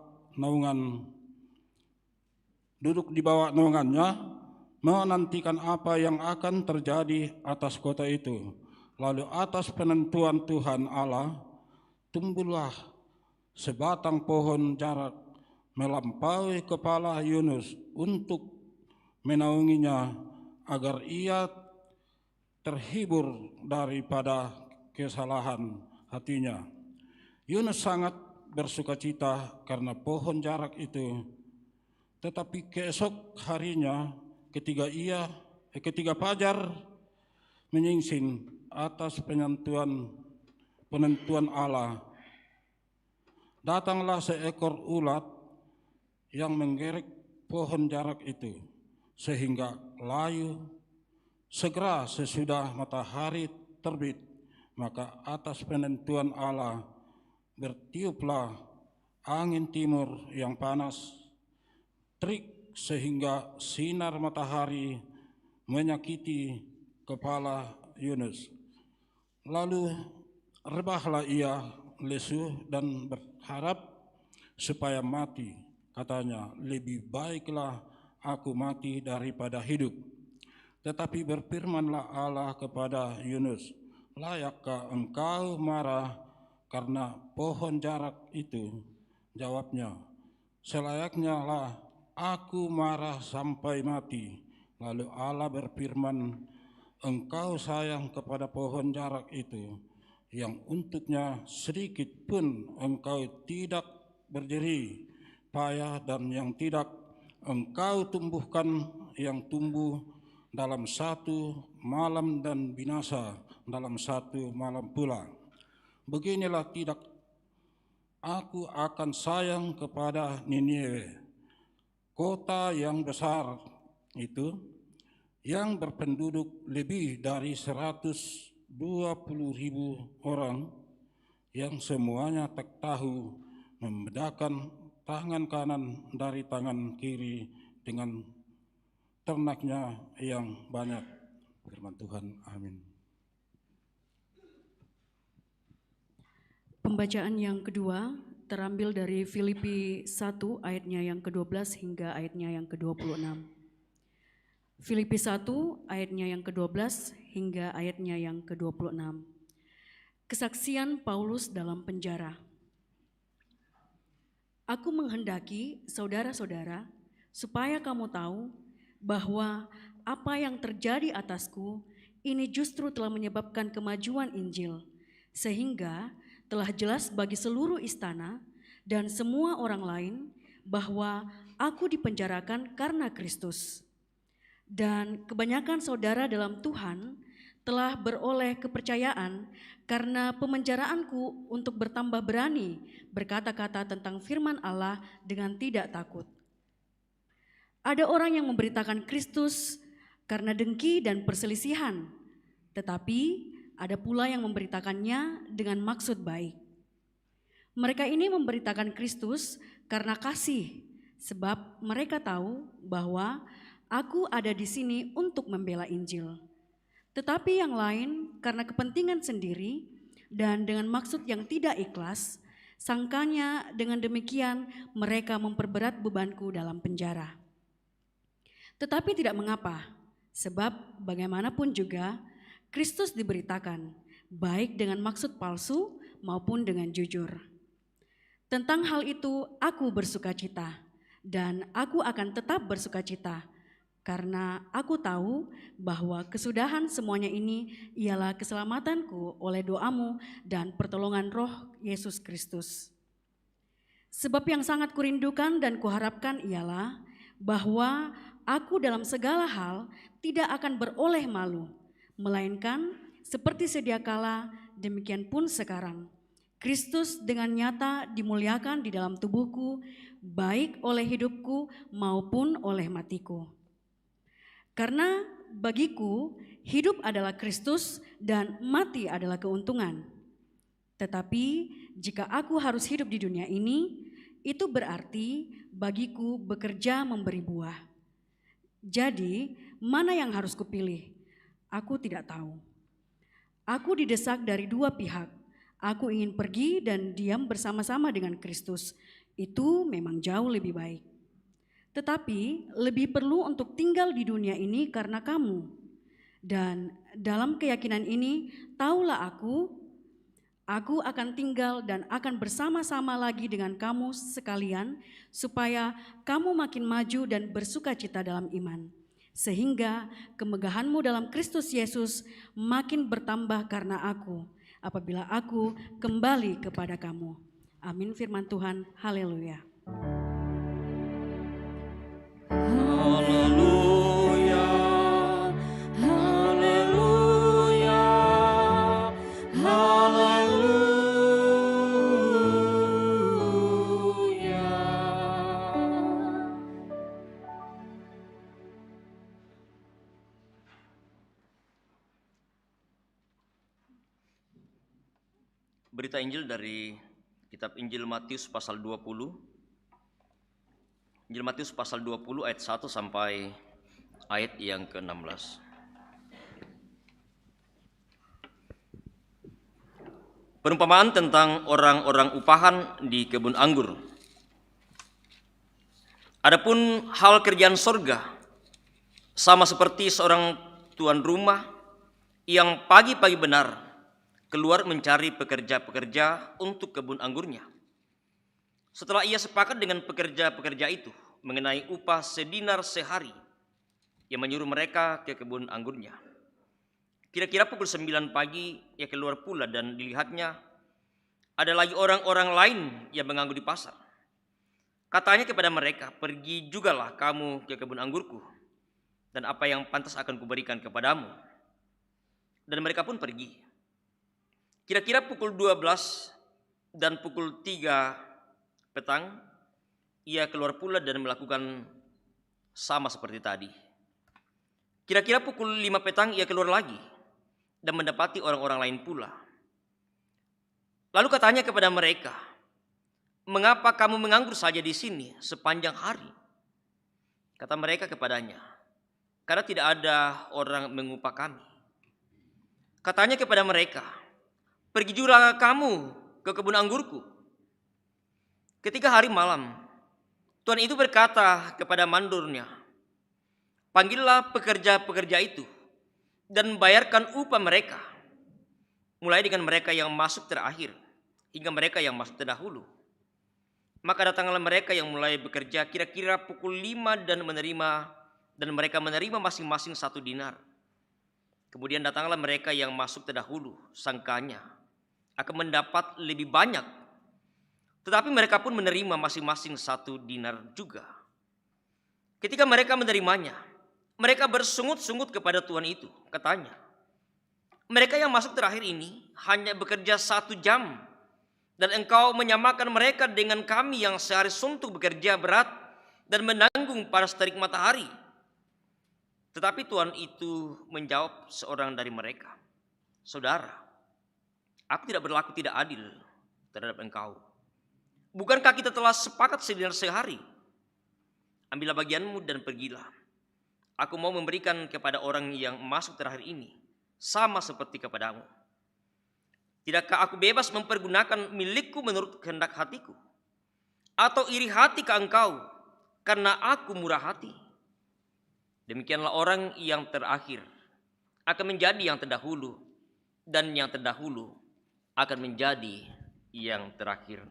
naungannya, menantikan apa yang akan terjadi atas kota itu. Lalu atas penentuan Tuhan Allah, tumbuhlah sebatang pohon jarak melampaui kepala Yunus untuk menaunginya, agar ia terhibur daripada kesalahan hatinya. Yunus sangat bersukacita karena pohon jarak itu. Tetapi keesok harinya, ketika fajar menyingsing atas penentuan Allah, datanglah seekor ulat yang menggerek pohon jarak itu, sehingga layu. Segera sesudah matahari terbit, maka atas penentuan Allah bertiuplah angin timur yang panas, terik, sehingga sinar matahari menyakiti kepala Yunus. Lalu rebahlah ia lesu dan berharap supaya mati. Katanya, lebih baiklah aku mati daripada hidup. Tetapi berfirmanlah Allah kepada Yunus, layakkah engkau marah karena pohon jarak itu? Jawabnya, selayaknya lah aku marah sampai mati. Lalu Allah berfirman, engkau sayang kepada pohon jarak itu, yang untuknya sedikit pun engkau tidak berdiri payah, dan yang tidak engkau tumbuhkan, yang tumbuh dalam satu malam dan binasa dalam satu malam pula. Beginilah tidak aku akan sayang kepada Niniwe, kota yang besar itu, yang berpenduduk lebih dari 120.000 orang, yang semuanya tak tahu membedakan tangan kanan dari tangan kiri dengan ternaknya yang banyak. Firman Tuhan, amin. Pembacaan yang kedua terambil dari Filipi 1 ayatnya yang ke-12 hingga ayatnya yang ke-26. Filipi 1 ayatnya yang ke-12 hingga ayatnya yang ke-26. Kesaksian Paulus dalam penjara. Aku menghendaki saudara-saudara supaya kamu tahu bahwa apa yang terjadi atasku ini justru telah menyebabkan kemajuan Injil, sehingga telah jelas bagi seluruh istana dan semua orang lain bahwa aku dipenjarakan karena Kristus. Dan kebanyakan saudara dalam Tuhan telah beroleh kepercayaan karena pemenjaraanku untuk bertambah berani berkata-kata tentang firman Allah dengan tidak takut. Ada orang yang memberitakan Kristus karena dengki dan perselisihan, tetapi ada pula yang memberitakannya dengan maksud baik. Mereka ini memberitakan Kristus karena kasih, sebab mereka tahu bahwa aku ada di sini untuk membela Injil. Tetapi yang lain karena kepentingan sendiri dan dengan maksud yang tidak ikhlas, sangkanya dengan demikian mereka memperberat bebanku dalam penjara. Tetapi tidak mengapa, sebab bagaimanapun juga Kristus diberitakan, baik dengan maksud palsu maupun dengan jujur. Tentang hal itu aku bersukacita, dan aku akan tetap bersukacita, karena aku tahu bahwa kesudahan semuanya ini ialah keselamatanku oleh doamu dan pertolongan Roh Yesus Kristus. Sebab yang sangat kurindukan dan kuharapkan ialah bahwa aku dalam segala hal tidak akan beroleh malu, melainkan seperti sedia kala, demikian pun sekarang. Kristus dengan nyata dimuliakan di dalam tubuhku, baik oleh hidupku maupun oleh matiku. Karena bagiku hidup adalah Kristus dan mati adalah keuntungan. Tetapi jika aku harus hidup di dunia ini, itu berarti bagiku bekerja memberi buah. Jadi mana yang harus kupilih? Aku tidak tahu. Aku didesak dari dua pihak. Aku ingin pergi dan diam bersama-sama dengan Kristus. Itu memang jauh lebih baik. Tetapi lebih perlu untuk tinggal di dunia ini karena kamu. Dan dalam keyakinan ini, taulah aku akan tinggal dan akan bersama-sama lagi dengan kamu sekalian, supaya kamu makin maju dan bersukacita dalam iman. Sehingga kemegahanmu dalam Kristus Yesus makin bertambah karena aku, apabila aku kembali kepada kamu. Amin firman Tuhan, haleluya. Haleluya, haleluya, haleluya. Berita Injil dari kitab Injil Matius pasal 20. Injil Matius pasal 20 ayat 1 sampai ayat yang ke-16. Perumpamaan tentang orang-orang upahan di kebun anggur. Adapun hal kerjaan sorga, sama seperti seorang tuan rumah yang pagi-pagi benar keluar mencari pekerja-pekerja untuk kebun anggurnya. Setelah ia sepakat dengan pekerja-pekerja itu mengenai upah sedinar sehari, ia menyuruh mereka ke kebun anggurnya. Kira-kira pukul 9 pagi ia keluar pula dan dilihatnya ada lagi orang-orang lain yang menganggur di pasar. Katanya kepada mereka, pergi jugalah kamu ke kebun anggurku, dan apa yang pantas akan kuberikan kepadamu. Dan mereka pun pergi. Kira-kira pukul 12 dan pukul 3 petang, ia keluar pula dan melakukan sama seperti tadi. Kira-kira pukul 5 petang ia keluar lagi dan mendapati orang-orang lain pula. Lalu katanya kepada mereka, mengapa kamu menganggur saja di sini sepanjang hari? Kata mereka kepadanya, karena tidak ada orang mengupah kami. Katanya kepada mereka, pergi jugalah kamu ke kebun anggurku. Ketika hari malam, tuan itu berkata kepada mandornya, panggillah pekerja-pekerja itu dan bayarkan upah mereka, mulai dengan mereka yang masuk terakhir hingga mereka yang masuk terdahulu. Maka datanglah mereka yang mulai bekerja kira-kira pukul 5 dan mereka menerima masing-masing 1 dinar. Kemudian datanglah mereka yang masuk terdahulu, sangkanya akan mendapat lebih banyak. Tetapi mereka pun menerima masing-masing 1 dinar juga. Ketika mereka menerimanya, mereka bersungut-sungut kepada tuan itu. Katanya, mereka yang masuk terakhir ini hanya bekerja 1 jam. Dan engkau menyamakan mereka dengan kami yang sehari suntuk bekerja berat dan menanggung panas terik matahari. Tetapi tuan itu menjawab seorang dari mereka, saudara, aku tidak berlaku tidak adil terhadap engkau. Bukankah kita telah sepakat sedinar sehari? Ambillah bagianmu dan pergilah. Aku mau memberikan kepada orang yang masuk terakhir ini sama seperti kepadamu. Tidakkah aku bebas mempergunakan milikku menurut kehendak hatiku? Atau iri hati ke engkau karena aku murah hati? Demikianlah orang yang terakhir akan menjadi yang terdahulu, dan yang terdahulu akan menjadi yang terakhir.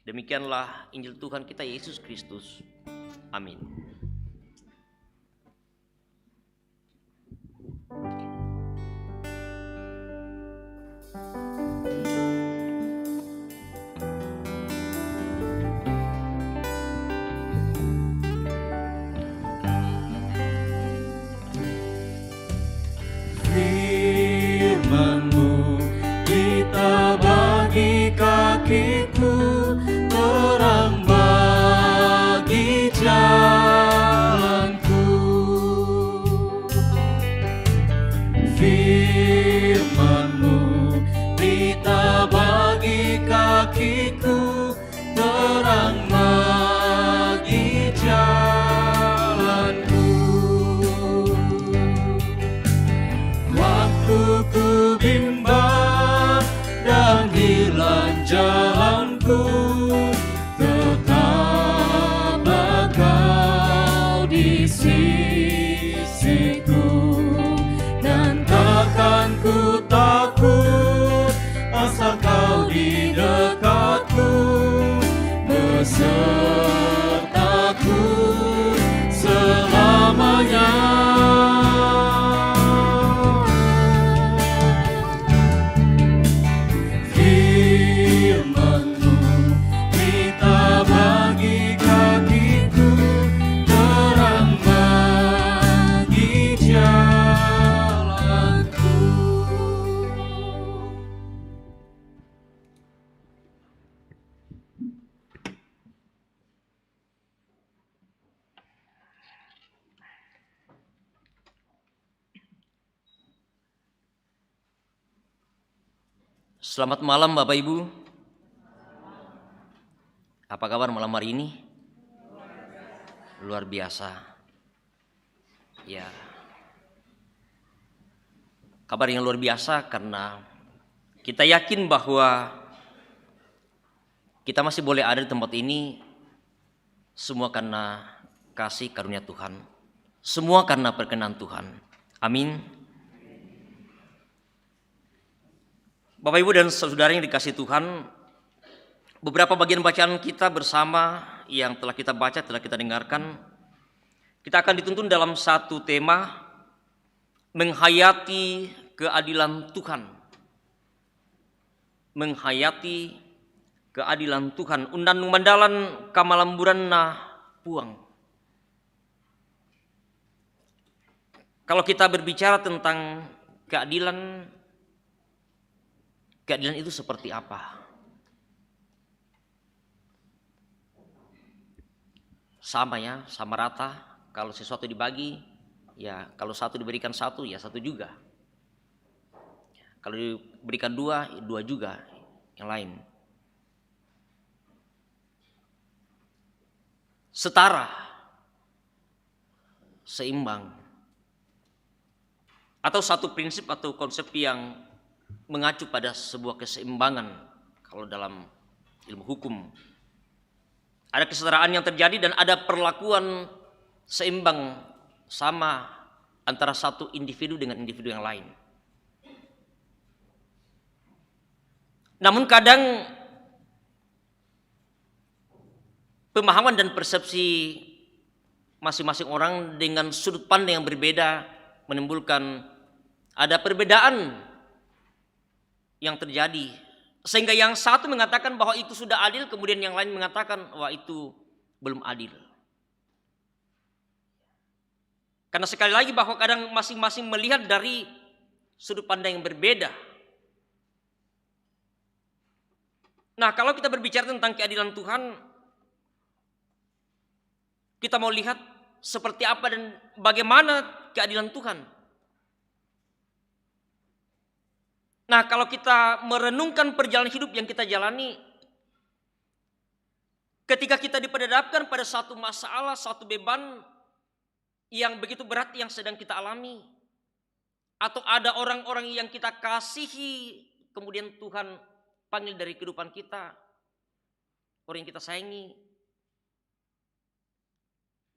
Demikianlah Injil Tuhan kita Yesus Kristus. Amin. aku ku bimbang dan hilang jalanku, tetaplah kau di sisiku, dan takkan ku takut asal kau di dekatku, besertaku selamanya. Firman-Mu berita bagi kakiku, terang bagi jalanku. Selamat malam Bapak Ibu. Apa kabar malam hari ini? Luar biasa. Ya. Kabar yang luar biasa karena kita yakin bahwa kita masih boleh ada di tempat ini semua karena kasih karunia Tuhan. Semua karena perkenan Tuhan. Amin. Bapak Ibu dan saudara yang dikasihi Tuhan, beberapa bagian bacaan kita bersama yang telah kita baca, telah kita dengarkan, kita akan dituntun dalam satu tema, menghayati keadilan Tuhan. Menghayati keadilan Tuhan. Undan mandalan kamalamburan na puang. Kalau kita berbicara tentang keadilan, keadilan itu seperti apa? Sama ya, sama rata. Kalau sesuatu dibagi, ya kalau satu diberikan satu, ya satu juga. Kalau diberikan dua, ya dua juga yang lain. Setara, seimbang. Atau satu prinsip atau konsep yang mengacu pada sebuah keseimbangan kalau dalam ilmu hukum. Ada kesetaraan yang terjadi dan ada perlakuan seimbang sama antara satu individu dengan individu yang lain. Namun kadang pemahaman dan persepsi masing-masing orang dengan sudut pandang yang berbeda menimbulkan ada perbedaan yang terjadi, sehingga yang satu mengatakan bahwa itu sudah adil, kemudian yang lain mengatakan wah itu belum adil. Karena sekali lagi bahwa kadang masing-masing melihat dari sudut pandang yang berbeda. Nah, kalau kita berbicara tentang keadilan Tuhan, kita mau lihat seperti apa dan bagaimana keadilan Tuhan. Nah, kalau kita merenungkan perjalanan hidup yang kita jalani, ketika kita diperhadapkan pada satu masalah, satu beban yang begitu berat yang sedang kita alami, atau ada orang-orang yang kita kasihi, kemudian Tuhan panggil dari kehidupan kita, orang yang kita sayangi,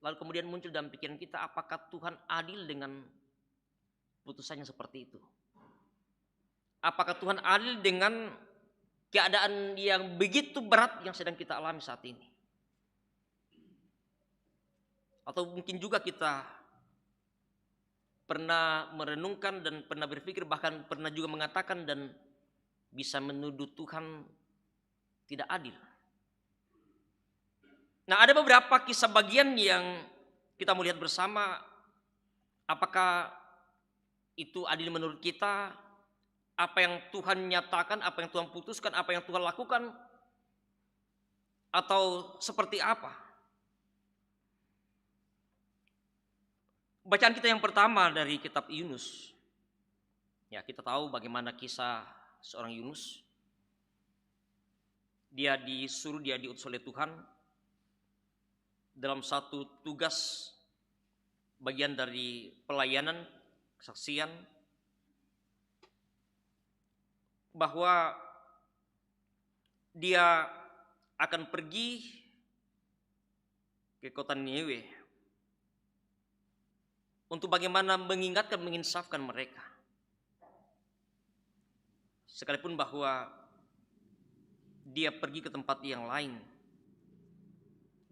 lalu kemudian muncul dalam pikiran kita, apakah Tuhan adil dengan putusannya seperti itu? Apakah Tuhan adil dengan keadaan yang begitu berat yang sedang kita alami saat ini? Atau mungkin juga kita pernah merenungkan dan pernah berpikir, bahkan pernah juga mengatakan dan bisa menuduh Tuhan tidak adil. Nah, ada beberapa kisah bagian yang kita mau lihat bersama. Apakah itu adil menurut kita? Apa yang Tuhan nyatakan, apa yang Tuhan putuskan, apa yang Tuhan lakukan, atau seperti apa? Bacaan kita yang pertama dari kitab Yunus. Ya, kita tahu bagaimana kisah seorang Yunus. Dia diutus oleh Tuhan dalam satu tugas bagian dari pelayanan, kesaksian. bahwa dia akan pergi ke kota Niniwe untuk bagaimana mengingatkan, menginsafkan mereka. Sekalipun bahwa dia pergi ke tempat yang lain,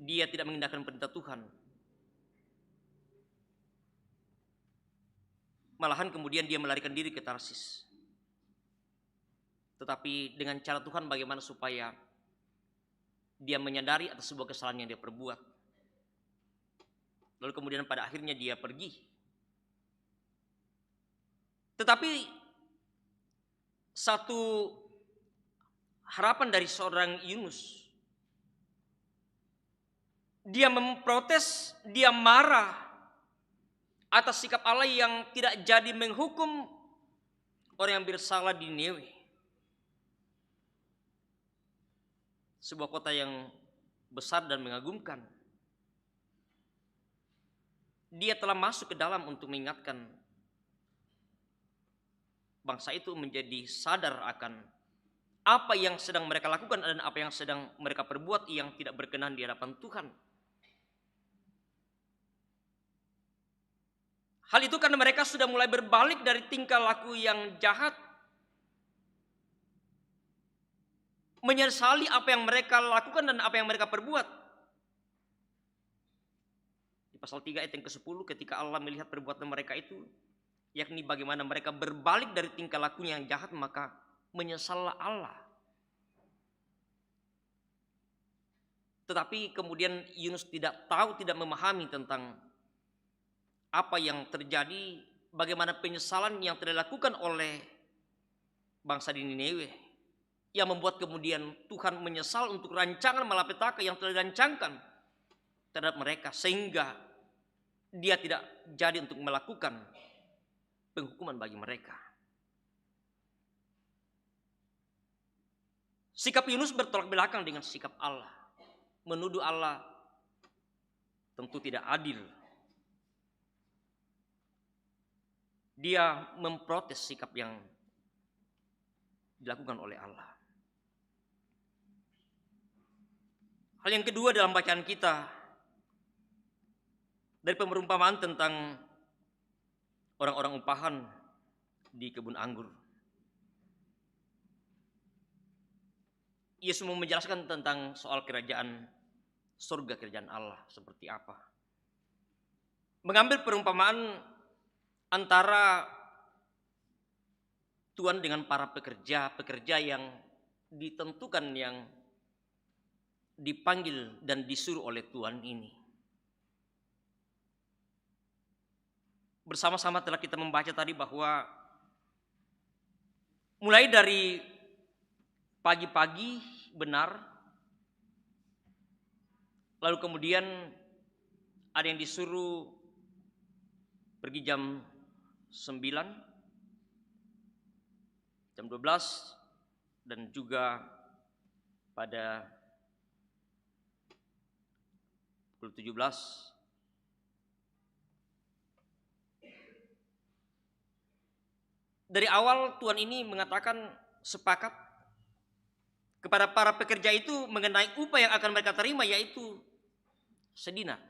dia tidak mengindahkan perintah Tuhan. Malahan kemudian dia melarikan diri ke Tarsis. Tetapi dengan cara Tuhan bagaimana supaya dia menyadari atas sebuah kesalahan yang dia perbuat. Lalu kemudian pada akhirnya dia pergi. Tetapi satu harapan dari seorang Yunus. Dia memprotes, dia marah atas sikap Allah yang tidak jadi menghukum orang yang bersalah di Niniwe. Sebuah kota yang besar dan mengagumkan. Dia telah masuk ke dalam untuk mengingatkan bangsa itu menjadi sadar akan apa yang sedang mereka lakukan dan apa yang sedang mereka perbuat yang tidak berkenan di hadapan Tuhan. Hal itu karena mereka sudah mulai berbalik dari tingkah laku yang jahat, menyesali apa yang mereka lakukan dan apa yang mereka perbuat. Di pasal 3 ayat yang ke-10 ketika Allah melihat perbuatan mereka itu, yakni bagaimana mereka berbalik dari tingkah lakunya yang jahat, maka menyesallah Allah. Tetapi kemudian Yunus tidak tahu, tidak memahami tentang apa yang terjadi, bagaimana penyesalan yang telah dilakukan oleh bangsa di Niniwe, yang membuat kemudian Tuhan menyesal untuk rancangan malapetaka yang telah dirancangkan terhadap mereka, sehingga dia tidak jadi untuk melakukan penghukuman bagi mereka. Sikap Yunus bertolak belakang dengan sikap Allah. Menuduh Allah tentu tidak adil. Dia memprotes sikap yang dilakukan oleh Allah. Hal yang kedua dalam bacaan kita dari perumpamaan tentang orang-orang upahan di kebun anggur. Yesus mau menjelaskan tentang soal kerajaan surga, kerajaan Allah seperti apa. Mengambil perumpamaan antara Tuhan dengan para pekerja yang ditentukan, yang dipanggil dan disuruh oleh Tuhan ini. Bersama-sama telah kita membaca tadi bahwa mulai dari pagi-pagi benar, lalu kemudian ada yang disuruh pergi jam 9, jam 12, dan juga pada pukul 17. Dari awal Tuhan ini mengatakan sepakat kepada para pekerja itu mengenai upah yang akan mereka terima, yaitu sedinar.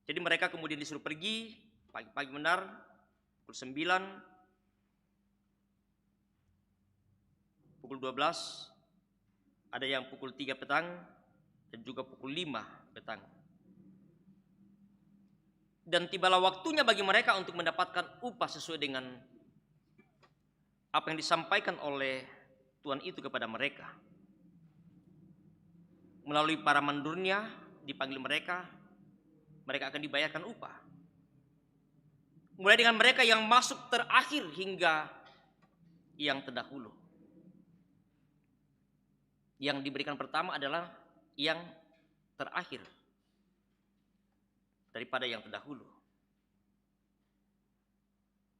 Jadi mereka kemudian disuruh pergi pagi-pagi benar, pukul 9, pukul 12, ada yang pukul 3 petang, dan juga pukul 5 petang. Dan tibalah waktunya bagi mereka untuk mendapatkan upah sesuai dengan apa yang disampaikan oleh Tuhan itu kepada mereka. Melalui para mandurnya dipanggil mereka akan dibayarkan upah. Mulai dengan mereka yang masuk terakhir hingga yang terdahulu. Yang diberikan pertama adalah yang terakhir daripada yang terdahulu.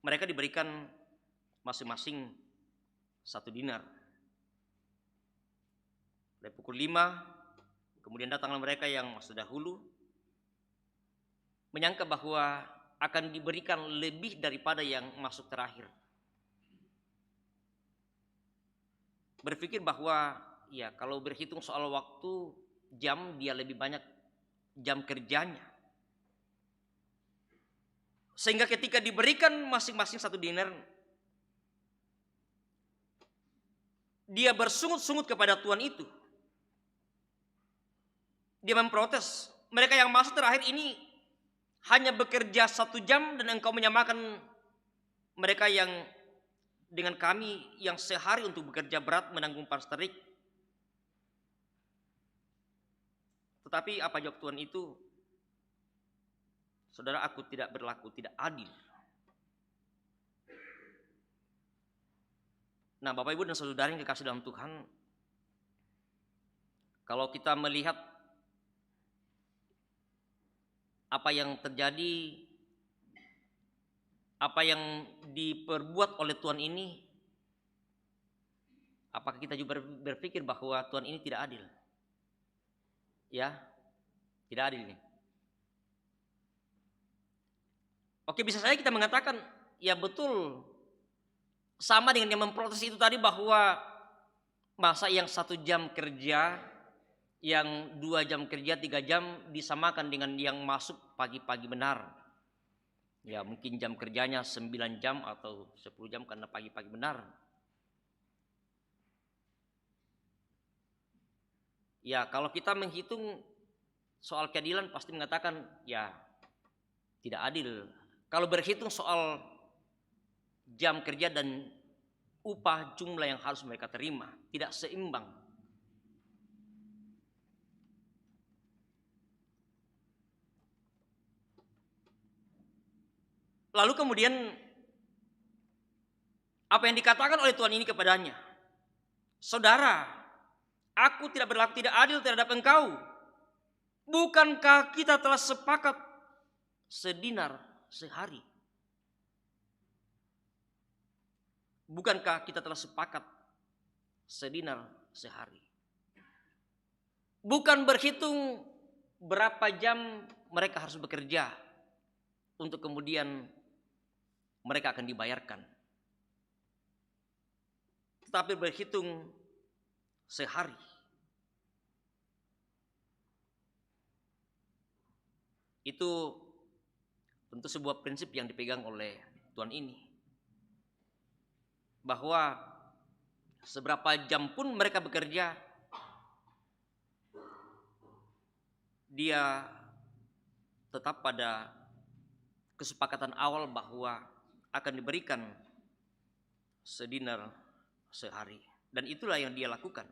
Mereka diberikan masing-masing 1 dinar. Dari pukul 5, kemudian datanglah mereka yang masuk dahulu, menyangka bahwa akan diberikan lebih daripada yang masuk terakhir. Berpikir bahwa ya kalau berhitung soal waktu, jam, dia lebih banyak jam kerjanya. Sehingga ketika diberikan masing-masing satu dinar, dia bersungut-sungut kepada Tuhan itu. Dia memprotes. Mereka yang masuk terakhir ini hanya bekerja 1 jam dan engkau menyamakan mereka yang dengan kami yang sehari untuk bekerja berat menanggung panas terik. Tetapi apa jawab Tuhan itu? Saudara, aku tidak berlaku tidak adil. Nah, Bapak Ibu dan Saudara yang dikasih dalam Tuhan, kalau kita melihat apa yang terjadi, apa yang diperbuat oleh Tuhan ini, apakah kita juga berpikir bahwa Tuhan ini tidak adil? Ya, tidak adil ini. Oke, bisa saja kita mengatakan, ya betul, sama dengan yang memprotes itu tadi, bahwa masa yang 1 jam kerja, yang 2 jam kerja, 3 jam disamakan dengan yang masuk pagi-pagi benar. Ya mungkin jam kerjanya 9 jam atau 10 jam karena pagi-pagi benar. Ya kalau kita menghitung soal keadilan pasti mengatakan ya tidak adil. Kalau berhitung soal jam kerja dan upah jumlah yang harus mereka terima, tidak seimbang. Lalu kemudian apa yang dikatakan oleh Tuhan ini kepadanya? Saudara, aku tidak berlaku tidak adil terhadap engkau. Bukankah kita telah sepakat sedinar sehari? Bukankah kita telah sepakat sedinar sehari? Bukan berhitung berapa jam mereka harus bekerja untuk kemudian mereka akan dibayarkan, tetapi berhitung sehari. Itu tentu sebuah prinsip yang dipegang oleh Tuhan ini, bahwa seberapa jam pun mereka bekerja, dia tetap pada kesepakatan awal bahwa akan diberikan sedinar sehari. Dan itulah yang dia lakukan.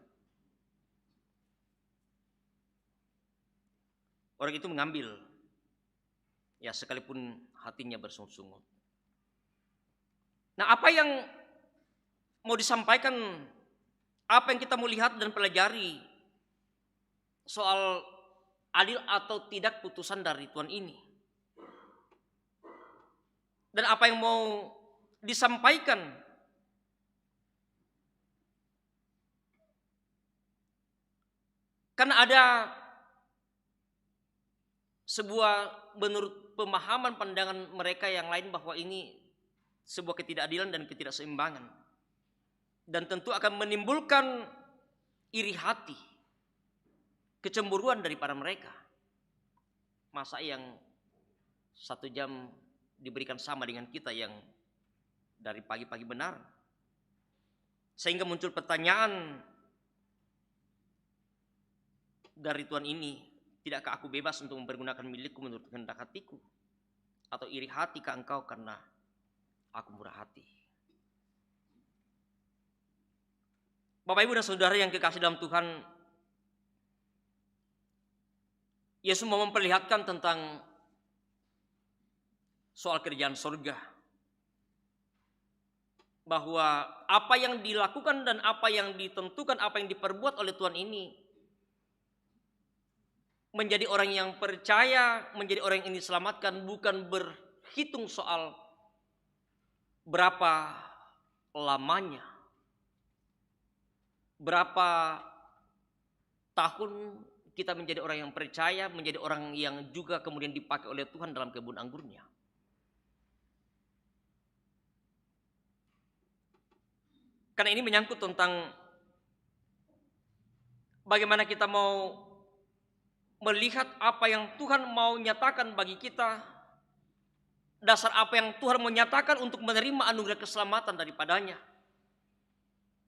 Orang itu mengambil, ya sekalipun hatinya bersungut-sungut. Nah, apa yang mau disampaikan, apa yang kita mau lihat dan pelajari soal adil atau tidak putusan dari Tuhan ini, dan apa yang mau disampaikan, karena ada sebuah menurut pemahaman pandangan mereka yang lain bahwa ini sebuah ketidakadilan dan ketidakseimbangan, dan tentu akan menimbulkan iri hati, kecemburuan daripada mereka. Masa yang 1 jam diberikan sama dengan kita yang dari pagi-pagi benar? Sehingga muncul pertanyaan dari Tuhan ini, tidakkah aku bebas untuk mempergunakan milikku menurut kehendak hatiku? Atau iri hati ke engkau karena aku murah hati? Bapak Ibu dan Saudara yang kekasih dalam Tuhan, Yesus mau memperlihatkan tentang soal kerjaan surga, bahwa apa yang dilakukan dan apa yang ditentukan, apa yang diperbuat oleh Tuhan ini, menjadi orang yang percaya, menjadi orang yang diselamatkan, bukan berhitung soal berapa lamanya, berapa tahun kita menjadi orang yang percaya, menjadi orang yang juga kemudian dipakai oleh Tuhan dalam kebun anggurnya. Karena ini menyangkut tentang bagaimana kita mau melihat apa yang Tuhan mau nyatakan bagi kita, dasar apa yang Tuhan mau nyatakan untuk menerima anugerah keselamatan daripadanya,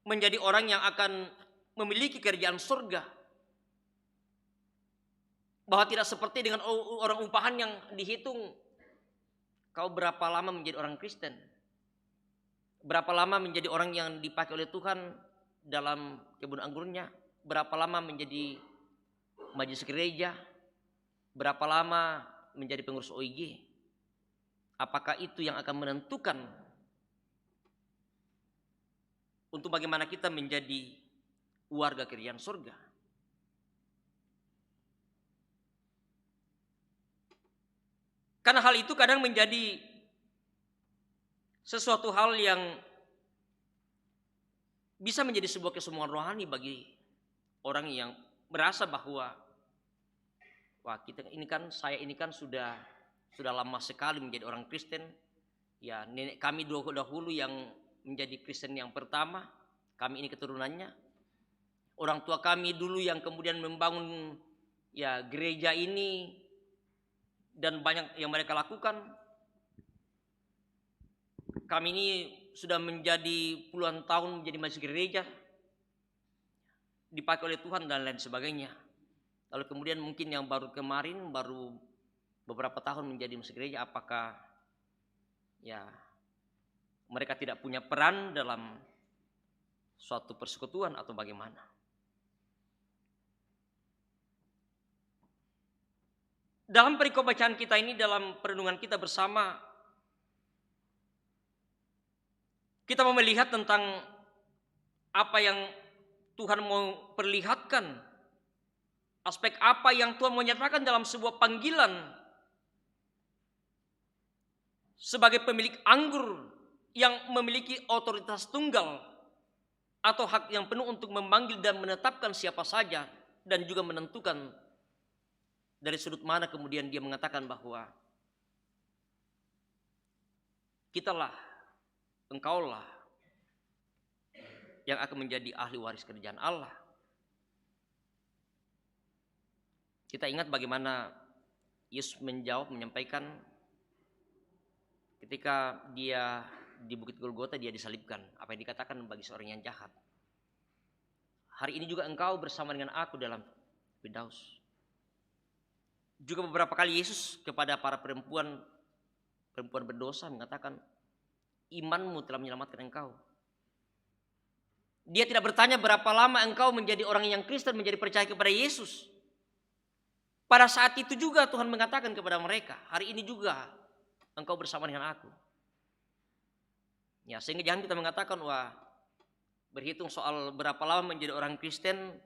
menjadi orang yang akan memiliki kerajaan surga. Bahwa tidak seperti dengan orang upahan yang dihitung, kau berapa lama menjadi orang Kristen, berapa lama menjadi orang yang dipakai oleh Tuhan dalam kebun anggurnya, berapa lama menjadi majelis gereja, berapa lama menjadi pengurus OIG. Apakah itu yang akan menentukan untuk bagaimana kita menjadi warga kerajaan surga? Karena hal itu kadang menjadi sesuatu hal yang bisa menjadi sebuah kesemuan rohani bagi orang yang merasa bahwa wah, saya ini kan sudah lama sekali menjadi orang Kristen. Ya, nenek kami dahulu yang menjadi Kristen yang pertama, kami ini keturunannya. Orang tua kami dulu yang kemudian membangun ya gereja ini, dan banyak yang mereka lakukan. Kami ini sudah menjadi puluhan tahun menjadi majelis gereja, dipakai oleh Tuhan dan lain sebagainya. Lalu kemudian mungkin yang baru kemarin, baru beberapa tahun menjadi majelis gereja, apakah ya mereka tidak punya peran dalam suatu persekutuan atau bagaimana? Dalam perikop bacaan kita ini, dalam perenungan kita bersama, kita mau melihat tentang apa yang Tuhan mau perlihatkan, aspek apa yang Tuhan mau nyatakan dalam sebuah panggilan sebagai pemilik anggur yang memiliki otoritas tunggal atau hak yang penuh untuk memanggil dan menetapkan siapa saja, dan juga menentukan dari sudut mana kemudian dia mengatakan bahwa engkaulah yang akan menjadi ahli waris kerajaan Allah. Kita ingat bagaimana Yesus menyampaikan ketika dia di Bukit Golgota, dia disalibkan. Apa yang dikatakan bagi seorang yang jahat, hari ini juga engkau bersama dengan aku dalam Firdaus. Juga beberapa kali Yesus kepada para perempuan berdosa mengatakan, imanmu telah menyelamatkan engkau. Dia tidak bertanya berapa lama engkau menjadi orang yang Kristen, menjadi percaya kepada Yesus. Pada saat itu juga Tuhan mengatakan kepada mereka, hari ini juga engkau bersama dengan aku. Ya, sehingga jangan kita mengatakan, wah, berhitung soal berapa lama menjadi orang Kristen,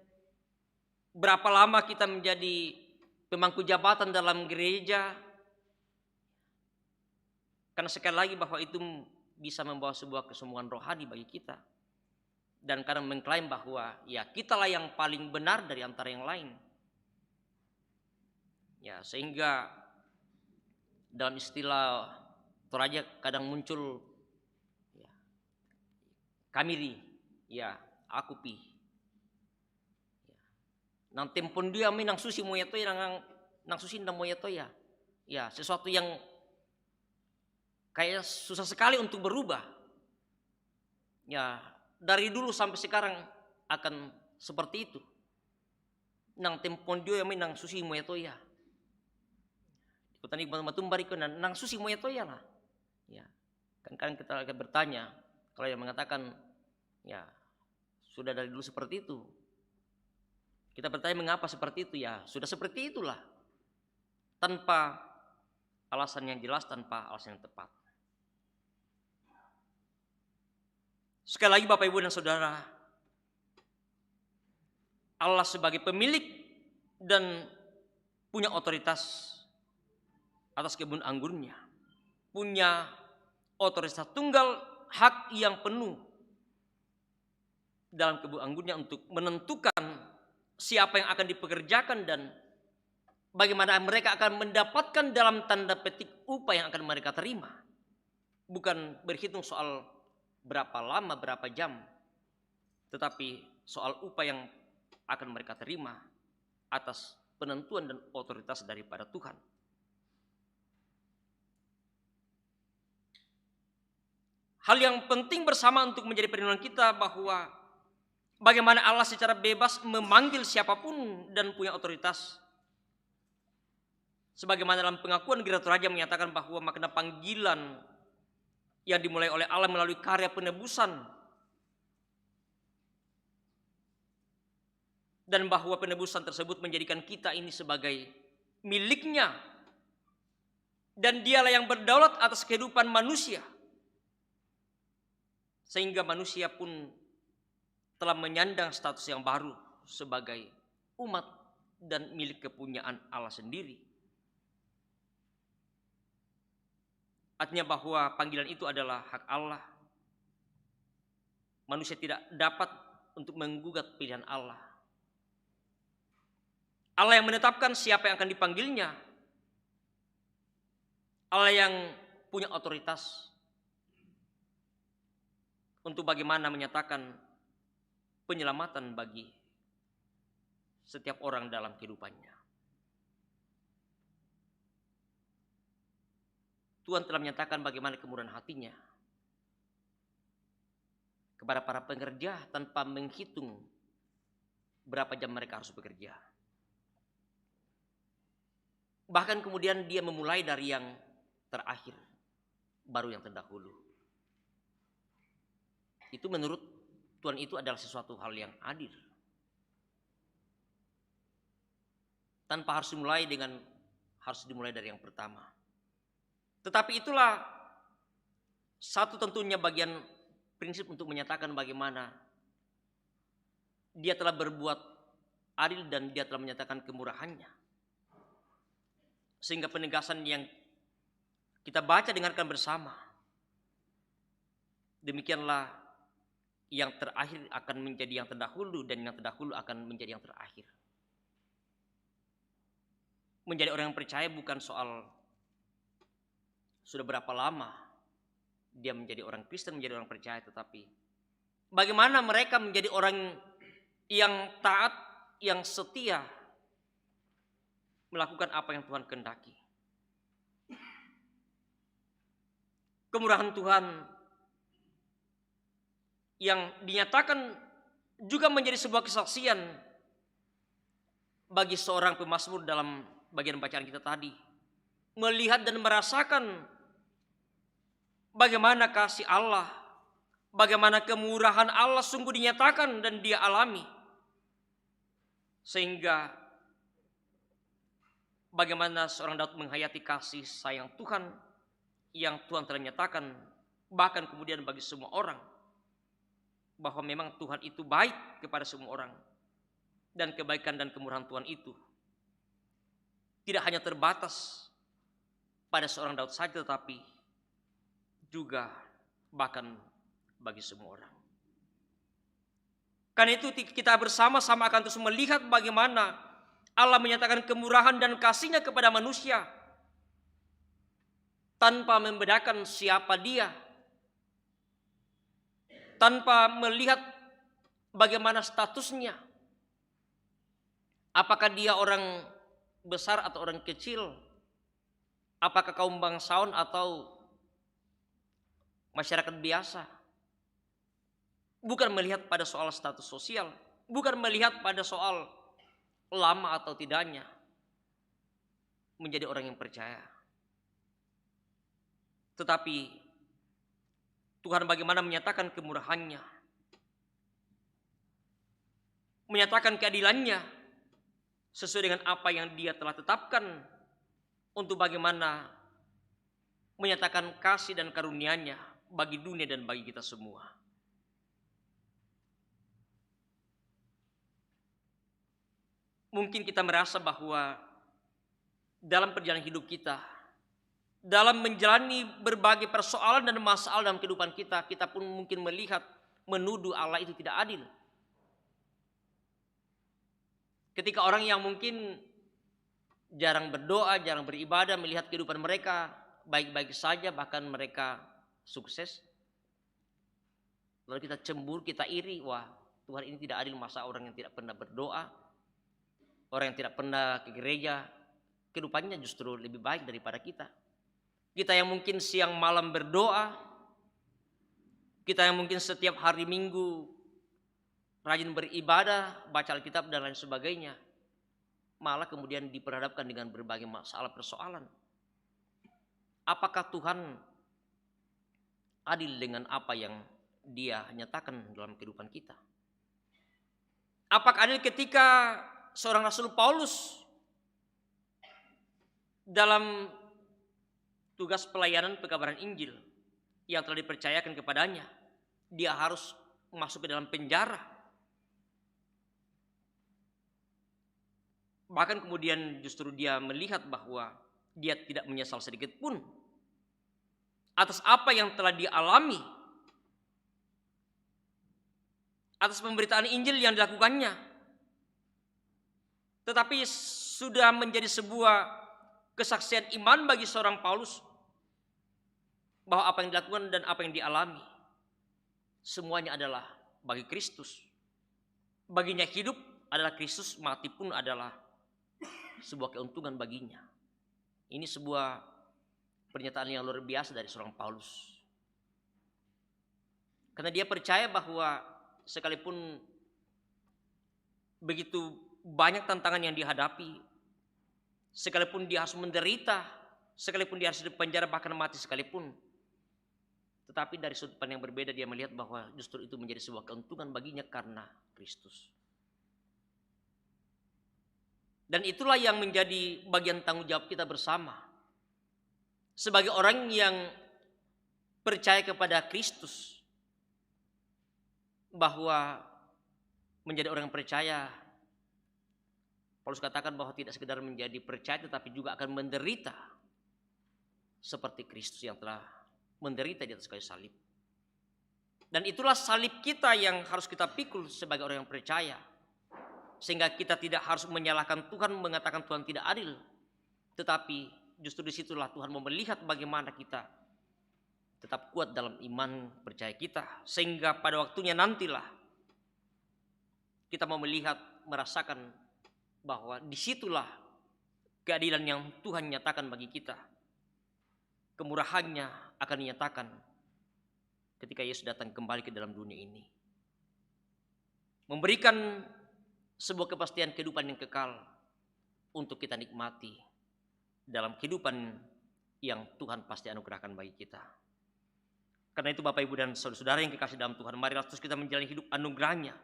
berapa lama kita menjadi pemangku jabatan dalam gereja. Karena sekali lagi bahwa itu bisa membawa sebuah kesemuan rohani bagi kita. Dan kadang mengklaim bahwa ya kitalah yang paling benar dari antara yang lain. Ya, sehingga dalam istilah Toraja kadang muncul ya, kamiri, ya aku pi. Nang tempon dia nang susi mo yato nang susi nang mo yato ya. Ya, sesuatu yang kayak susah sekali untuk berubah. Ya, dari dulu sampai sekarang akan seperti itu. Nang tempon dia nang susi mo yato ya. Ikutan ibu matumbar ikut nang susi mo yato ya lah. Ya. Kan kita akan bertanya, kalau yang mengatakan ya sudah dari dulu seperti itu. Kita bertanya mengapa seperti itu, ya sudah seperti itulah. Tanpa alasan yang jelas, tanpa alasan yang tepat. Sekali lagi Bapak Ibu dan Saudara, Allah sebagai pemilik dan punya otoritas atas kebun anggurnya, punya otoritas tunggal, hak yang penuh dalam kebun anggurnya untuk menentukan siapa yang akan dipekerjakan dan bagaimana mereka akan mendapatkan dalam tanda petik upah yang akan mereka terima. Bukan berhitung soal berapa lama, berapa jam, tetapi soal upah yang akan mereka terima atas penentuan dan otoritas daripada Tuhan. Hal yang penting bersama untuk menjadi perenungan kita bahwa bagaimana Allah secara bebas memanggil siapapun dan punya otoritas. Sebagaimana dalam pengakuan Gereja Raja menyatakan bahwa makna panggilan yang dimulai oleh Allah melalui karya penebusan, dan bahwa penebusan tersebut menjadikan kita ini sebagai miliknya, dan dialah yang berdaulat atas kehidupan manusia, sehingga manusia pun telah menyandang status yang baru sebagai umat dan milik kepunyaan Allah sendiri. Artinya bahwa panggilan itu adalah hak Allah. Manusia tidak dapat untuk menggugat pilihan Allah. Allah yang menetapkan siapa yang akan dipanggilnya. Allah yang punya otoritas untuk bagaimana menyatakan penyelamatan bagi setiap orang dalam kehidupannya. Tuhan telah menyatakan bagaimana kemurahan hatinya kepada para pekerja tanpa menghitung berapa jam mereka harus bekerja. Bahkan kemudian dia memulai dari yang terakhir, baru yang terdahulu. Itu menurut Tuhan itu adalah sesuatu hal yang adil. Tanpa harus dimulai dari yang pertama. Tetapi itulah satu tentunya bagian prinsip untuk menyatakan bagaimana dia telah berbuat adil dan dia telah menyatakan kemurahannya. Sehingga penegasan yang kita baca dengarkan bersama, demikianlah yang terakhir akan menjadi yang terdahulu dan yang terdahulu akan menjadi yang terakhir. Menjadi orang yang percaya bukan soal sudah berapa lama dia menjadi orang Kristen, menjadi orang percaya, tetapi bagaimana mereka menjadi orang yang taat, yang setia, melakukan apa yang Tuhan kehendaki. Kemurahan Tuhan yang dinyatakan juga menjadi sebuah kesaksian bagi seorang pemazmur dalam bagian bacaan kita tadi. Melihat dan merasakan bagaimana kasih Allah, bagaimana kemurahan Allah sungguh dinyatakan dan dia alami. Sehingga bagaimana seorang Daud menghayati kasih sayang Tuhan yang Tuhan telah nyatakan bahkan kemudian bagi semua orang. Bahwa memang Tuhan itu baik kepada semua orang. Dan kebaikan dan kemurahan Tuhan itu tidak hanya terbatas pada seorang Daud saja, tetapi juga bahkan bagi semua orang. Karena itu kita bersama-sama akan terus melihat bagaimana Allah menyatakan kemurahan dan kasih-Nya kepada manusia tanpa membedakan siapa dia, tanpa melihat bagaimana statusnya. Apakah dia orang besar atau orang kecil? Apakah kaum bangsawan atau masyarakat biasa? Bukan melihat pada soal status sosial, bukan melihat pada soal lama atau tidaknya menjadi orang yang percaya. Tetapi Tuhan bagaimana menyatakan kemurahan-Nya, menyatakan keadilan-Nya sesuai dengan apa yang Dia telah tetapkan untuk bagaimana menyatakan kasih dan karunia-Nya bagi dunia dan bagi kita semua. Mungkin kita merasa bahwa dalam perjalanan hidup kita, dalam menjalani berbagai persoalan dan masalah dalam kehidupan kita, kita pun mungkin melihat, menuduh Allah itu tidak adil. Ketika orang yang mungkin jarang berdoa, jarang beribadah, melihat kehidupan mereka baik-baik saja, bahkan mereka sukses, lalu kita cemburu, kita iri, wah Tuhan ini tidak adil, masa orang yang tidak pernah berdoa, orang yang tidak pernah ke gereja, kehidupannya justru lebih baik daripada kita. Kita yang mungkin siang malam berdoa, kita yang mungkin setiap hari Minggu rajin beribadah, baca Alkitab dan lain sebagainya, malah kemudian diperhadapkan dengan berbagai masalah persoalan. Apakah Tuhan adil dengan apa yang Dia nyatakan dalam kehidupan kita? Apakah adil ketika seorang Rasul Paulus dalam tugas pelayanan pekabaran Injil yang telah dipercayakan kepadanya, dia harus masuk ke dalam penjara? Bahkan kemudian justru dia melihat bahwa dia tidak menyesal sedikit pun atas apa yang telah dialami, atas pemberitaan Injil yang dilakukannya. Tetapi sudah menjadi sebuah kesaksian iman bagi seorang Paulus bahwa apa yang dilakukan dan apa yang dialami semuanya adalah bagi Kristus. Baginya hidup adalah Kristus, mati pun adalah sebuah keuntungan baginya. Ini sebuah pernyataan yang luar biasa dari seorang Paulus. Karena dia percaya bahwa sekalipun begitu banyak tantangan yang dihadapi, sekalipun dia harus menderita, sekalipun dia harus dipenjara bahkan mati sekalipun, tetapi dari sudut pandang yang berbeda dia melihat bahwa justru itu menjadi sebuah keuntungan baginya karena Kristus. Dan itulah yang menjadi bagian tanggung jawab kita bersama. Sebagai orang yang percaya kepada Kristus, bahwa menjadi orang yang percaya, Paulus katakan bahwa tidak sekedar menjadi percaya tetapi juga akan menderita seperti Kristus yang telah menderita di atas kayu salib. Dan itulah salib kita yang harus kita pikul sebagai orang yang percaya. Sehingga kita tidak harus menyalahkan Tuhan, mengatakan Tuhan tidak adil. Tetapi justru disitulah Tuhan mau melihat bagaimana kita tetap kuat dalam iman percaya kita. Sehingga pada waktunya nantilah kita mau melihat, merasakan bahwa disitulah keadilan yang Tuhan nyatakan bagi kita. Kemurahannya akan dinyatakan ketika Yesus datang kembali ke dalam dunia ini. Memberikan sebuah kepastian kehidupan yang kekal untuk kita nikmati dalam kehidupan yang Tuhan pasti anugerahkan bagi kita. Karena itu Bapak Ibu dan saudara-saudara yang kekasih dalam Tuhan, marilah terus kita menjalani hidup anugerahnya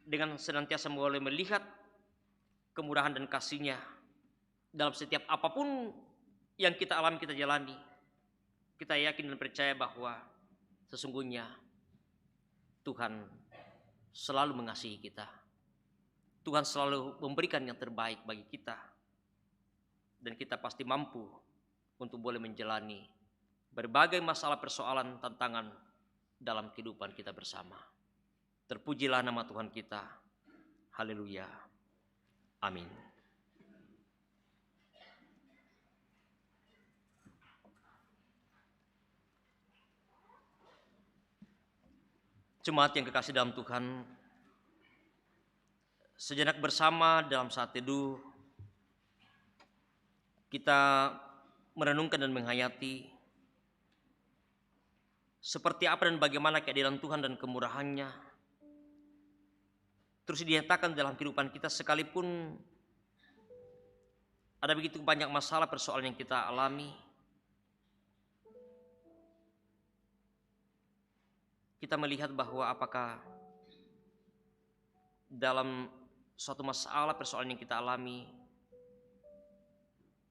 dengan senantiasa boleh melihat kemurahan dan kasih-Nya dalam setiap apapun yang kita alami, kita jalani. Kita yakin dan percaya bahwa sesungguhnya Tuhan selalu mengasihi kita. Tuhan selalu memberikan yang terbaik bagi kita. Dan kita pasti mampu untuk boleh menjalani berbagai masalah, persoalan, tantangan dalam kehidupan kita bersama. Terpujilah nama Tuhan kita. Haleluya. Amin. Jemaat yang kekasih dalam Tuhan, sejenak bersama dalam saat teduh kita merenungkan dan menghayati seperti apa dan bagaimana keadilan Tuhan dan kemurahan-Nya terus dinyatakan dalam kehidupan kita, sekalipun ada begitu banyak masalah, persoalan yang kita alami. Kita melihat bahwa apakah dalam suatu masalah, persoalan yang kita alami,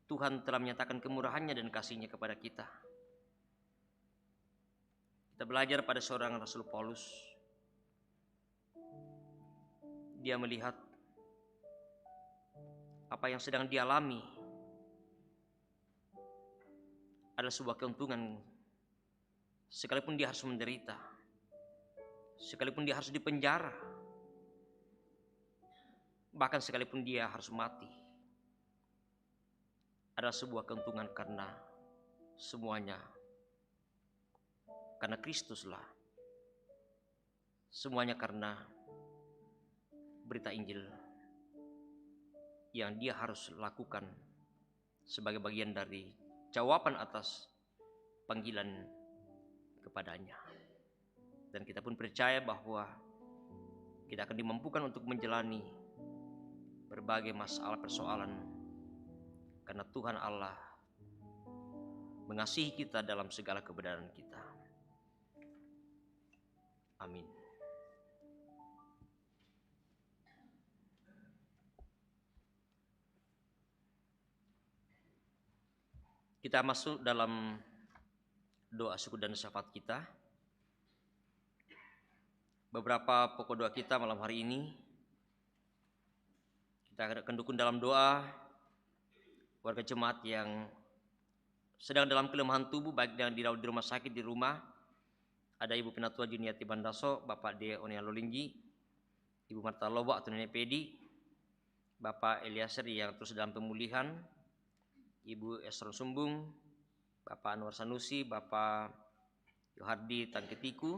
Tuhan telah menyatakan kemurahan-Nya dan kasih-Nya kepada kita. Kita belajar pada seorang Rasul Paulus. Dia melihat apa yang sedang dialami adalah sebuah keuntungan, sekalipun dia harus menderita, sekalipun dia harus dipenjara, bahkan sekalipun dia harus mati, adalah sebuah keuntungan karena semuanya karena Kristuslah Semuanya karena berita Injil yang dia harus lakukan sebagai bagian dari jawaban atas panggilan kepadanya. Dan kita pun percaya bahwa kita akan dimampukan untuk menjalani berbagai masalah persoalan karena Tuhan Allah mengasihi kita dalam segala kebenaran kita. Amin. Kita masuk dalam doa syukur dan syafaat kita. Beberapa pokok doa kita malam hari ini, kita akan dukung dalam doa warga jemaat yang sedang dalam kelemahan tubuh, baik yang dirawat di rumah sakit, di rumah. Ada Ibu Penatua Juniati Bandaso, Bapak De Onia Lolinggi, Ibu Marta Lobo atau Nenek Pedi, Bapak Eliaser yang terus dalam pemulihan, Ibu Esron Sumbung, Bapak Anwar Sanusi, Bapak Yohardi Tangketiku,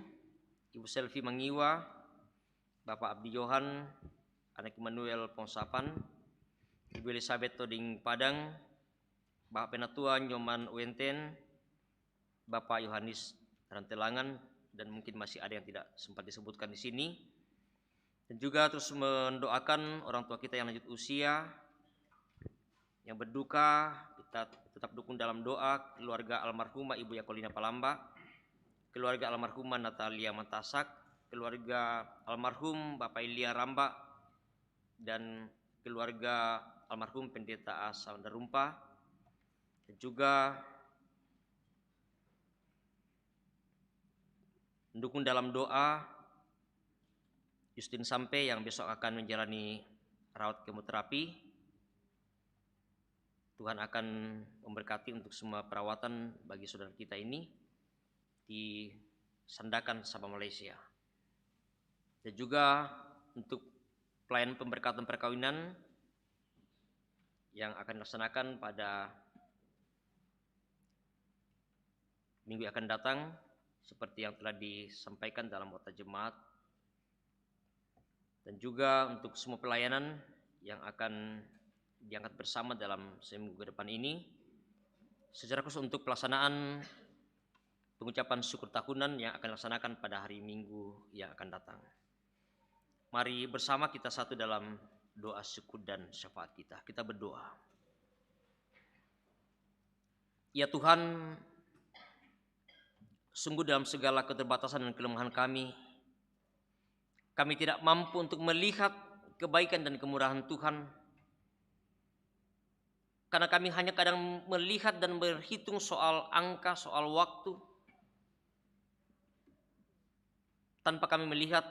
Ibu Selvi Mangiwa, Bapak Abdi Johan, Anak Immanuel Pongsapan, Ibu Elizabeth Toding Padang, Bapak Penatua Nyoman Wenten, Bapak Yohanes Rantelangan, dan mungkin masih ada yang tidak sempat disebutkan di sini. Dan juga terus mendoakan orang tua kita yang lanjut usia, yang berduka. Kita tetap dukung dalam doa keluarga almarhumah Ibu Yakolina Palamba, keluarga almarhumah Natalia Matasak, keluarga almarhum Bapak Ilia Ramba, dan keluarga almarhum Pendeta Asa Darumpa. Dan juga mendukung dalam doa Justin Sampe yang besok akan menjalani rawat kemoterapi. Tuhan akan memberkati untuk semua perawatan bagi saudara kita ini di Sandakan, Sabah, Malaysia. Dan juga untuk pelayanan pemberkatan perkawinan yang akan dilaksanakan pada minggu yang akan datang, seperti yang telah disampaikan dalam nota jemaat. Dan juga untuk semua pelayanan yang akan diangkat bersama dalam seminggu ke depan ini, secara khusus untuk pelaksanaan pengucapan syukur tahunan yang akan dilaksanakan pada hari Minggu yang akan datang. Mari bersama kita satu dalam doa syukur dan syafaat kita. Kita berdoa. Ya Tuhan, sungguh dalam segala keterbatasan dan kelemahan kami tidak mampu untuk melihat kebaikan dan kemurahan Tuhan. Karena kami hanya kadang melihat dan berhitung soal angka, soal waktu, tanpa kami melihat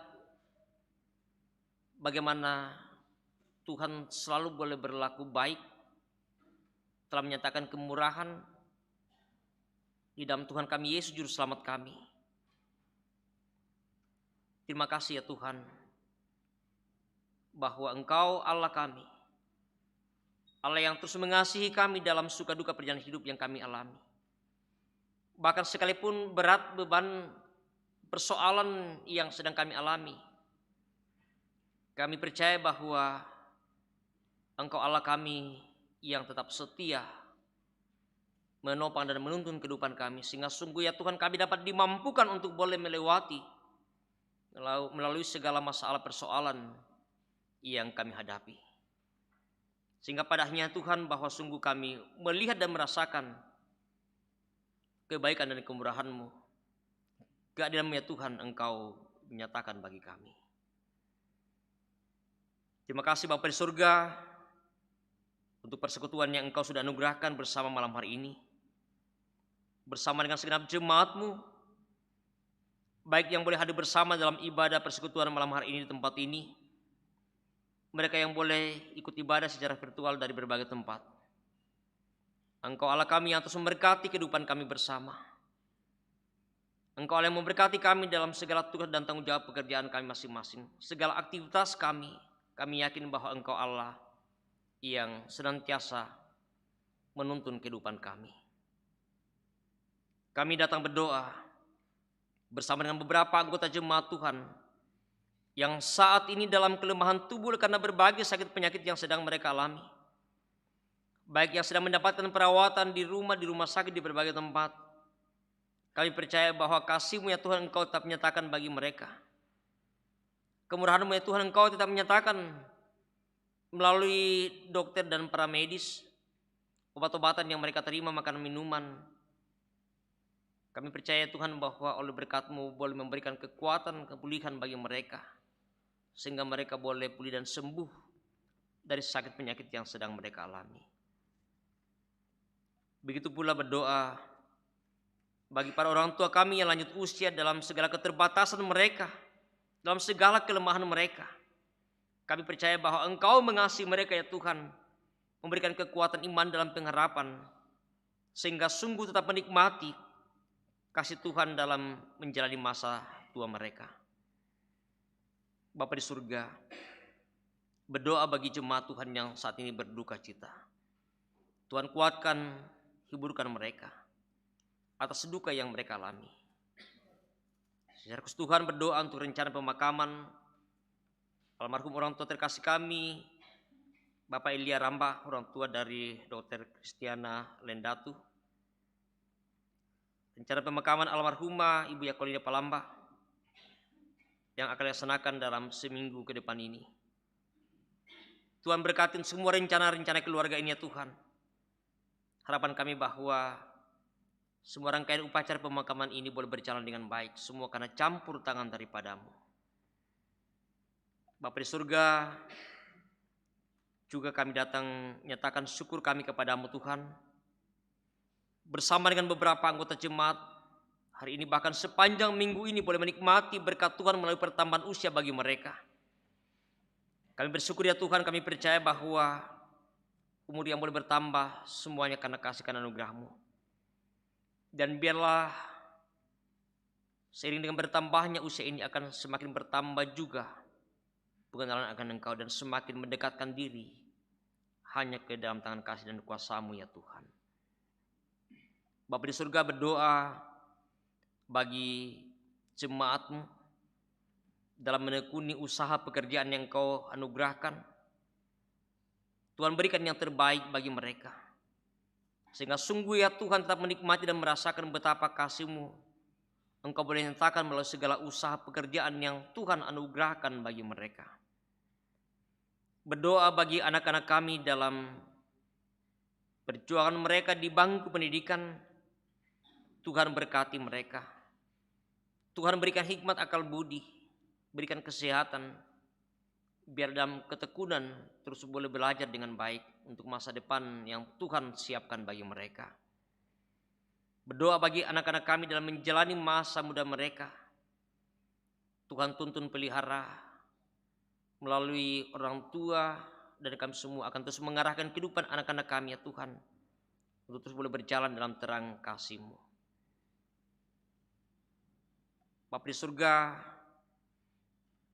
bagaimana Tuhan selalu boleh berlaku baik, telah menyatakan kemurahan di dalam Tuhan kami Yesus Juru Selamat kami. Terima kasih ya Tuhan, bahwa Engkau Allah kami, Allah yang terus mengasihi kami dalam suka duka perjalanan hidup yang kami alami. Bahkan sekalipun berat beban persoalan yang sedang kami alami, kami percaya bahwa Engkau Allah kami yang tetap setia menopang dan menuntun kehidupan kami, sehingga sungguh ya Tuhan kami dapat dimampukan untuk boleh melewati melalui segala masalah persoalan yang kami hadapi. Sehingga pada akhirnya Tuhan bahwa sungguh kami melihat dan merasakan kebaikan dan kemurahan-Mu. Keadilan-Mu ya Tuhan Engkau menyatakan bagi kami. Terima kasih Bapa di surga untuk persekutuan yang Engkau sudah anugerahkan bersama malam hari ini. Bersama dengan segenap jemaat-Mu, baik yang boleh hadir bersama dalam ibadah persekutuan malam hari ini di tempat ini, mereka yang boleh ikut ibadah secara virtual dari berbagai tempat. Engkau Allah kami yang terus memberkati kehidupan kami bersama. Engkau Allah yang memberkati kami dalam segala tugas dan tanggung jawab pekerjaan kami masing-masing. Segala aktivitas kami yakin bahwa Engkau Allah yang senantiasa menuntun kehidupan kami. Kami datang berdoa bersama dengan beberapa anggota jemaat Tuhan yang saat ini dalam kelemahan tubuh karena berbagai sakit penyakit yang sedang mereka alami. Baik yang sedang mendapatkan perawatan di rumah sakit, di berbagai tempat. Kami percaya bahwa kasih-Mu ya Tuhan Engkau tetap menyatakan bagi mereka. Kemurahan-Mu ya Tuhan Engkau tetap menyatakan melalui dokter dan para medis, obat-obatan yang mereka terima, makanan minuman. Kami percaya Tuhan bahwa oleh berkat-Mu boleh memberikan kekuatan, kepulihan bagi mereka. Sehingga mereka boleh pulih dan sembuh dari sakit penyakit yang sedang mereka alami. Begitu pula berdoa bagi para orang tua kami yang lanjut usia dalam segala keterbatasan mereka, dalam segala kelemahan mereka. Kami percaya bahwa Engkau mengasihi mereka ya Tuhan, memberikan kekuatan iman dalam pengharapan, sehingga sungguh tetap menikmati kasih Tuhan dalam menjalani masa tua mereka. Bapa di surga, berdoa bagi jemaat Tuhan yang saat ini berduka cita. Tuhan kuatkan, hiburkan mereka atas duka yang mereka alami. Secara khusus Tuhan berdoa untuk rencana pemakaman almarhum orang tua terkasih kami, Bapak Elia Rambah, orang tua dari Dr. Kristiana Lendatu. Rencana pemakaman almarhumah Ibu Yakolina Palambah yang akan dilaksanakan dalam seminggu ke depan ini. Tuhan berkatin semua rencana-rencana keluarga ini ya Tuhan. Harapan kami bahwa semua rangkaian upacara pemakaman ini boleh berjalan dengan baik. Semua karena campur tangan daripada-Mu. Bapa di surga, juga kami datang nyatakan syukur kami kepada-Mu Tuhan. Bersama dengan beberapa anggota jemaat, hari ini bahkan sepanjang minggu ini boleh menikmati berkat Tuhan melalui pertambahan usia bagi mereka. Kami bersyukur ya Tuhan, kami percaya bahwa umur yang boleh bertambah semuanya karena kasih dan anugerah-Mu. Dan biarlah seiring dengan bertambahnya usia ini akan semakin bertambah juga pengenalan akan Engkau dan semakin mendekatkan diri hanya ke dalam tangan kasih dan kuasa-Mu ya Tuhan. Bapa di surga, berdoa bagi jemaat-Mu dalam menekuni usaha pekerjaan yang Kau anugerahkan. Tuhan berikan yang terbaik bagi mereka. Sehingga sungguh ya Tuhan tetap menikmati dan merasakan betapa kasih-Mu Engkau boleh nyatakan melalui segala usaha pekerjaan yang Tuhan anugerahkan bagi mereka. Berdoa bagi anak-anak kami dalam perjuangan mereka di bangku pendidikan. Tuhan berkati mereka. Tuhan berikan hikmat akal budi, berikan kesehatan, biar dalam ketekunan terus boleh belajar dengan baik untuk masa depan yang Tuhan siapkan bagi mereka. Berdoa bagi anak-anak kami dalam menjalani masa muda mereka. Tuhan tuntun pelihara melalui orang tua dan kami semua akan terus mengarahkan kehidupan anak-anak kami ya Tuhan, untuk terus boleh berjalan dalam terang kasih-Mu. Bapa di surga,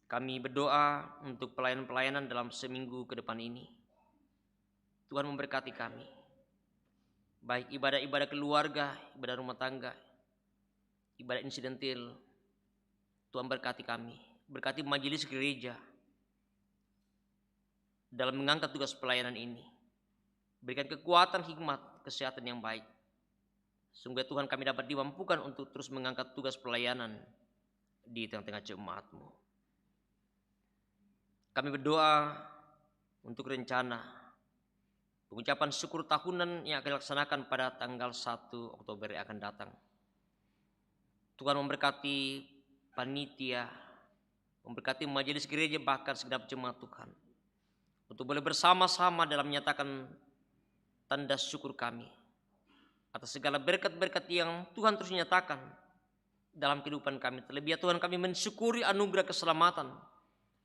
kami berdoa untuk pelayanan-pelayanan dalam seminggu ke depan ini. Tuhan memberkati kami. Baik ibadah-ibadah keluarga, ibadah rumah tangga, ibadah insidentil. Tuhan berkati kami. Berkati majelis gereja dalam mengangkat tugas pelayanan ini. Berikan kekuatan, hikmat, kesehatan yang baik. Sungguh Tuhan kami dapat dimampukan untuk terus mengangkat tugas pelayanan di tengah-tengah jemaat-Mu. Kami berdoa untuk rencana pengucapan syukur tahunan yang akan dilaksanakan pada tanggal 1 Oktober yang akan datang. Tuhan memberkati panitia, memberkati majelis gereja, bahkan segenap jemaat Tuhan, untuk boleh bersama-sama dalam menyatakan tanda syukur kami atas segala berkat-berkat yang Tuhan terus nyatakan dalam kehidupan kami. Terlebih ya Tuhan, kami mensyukuri anugerah keselamatan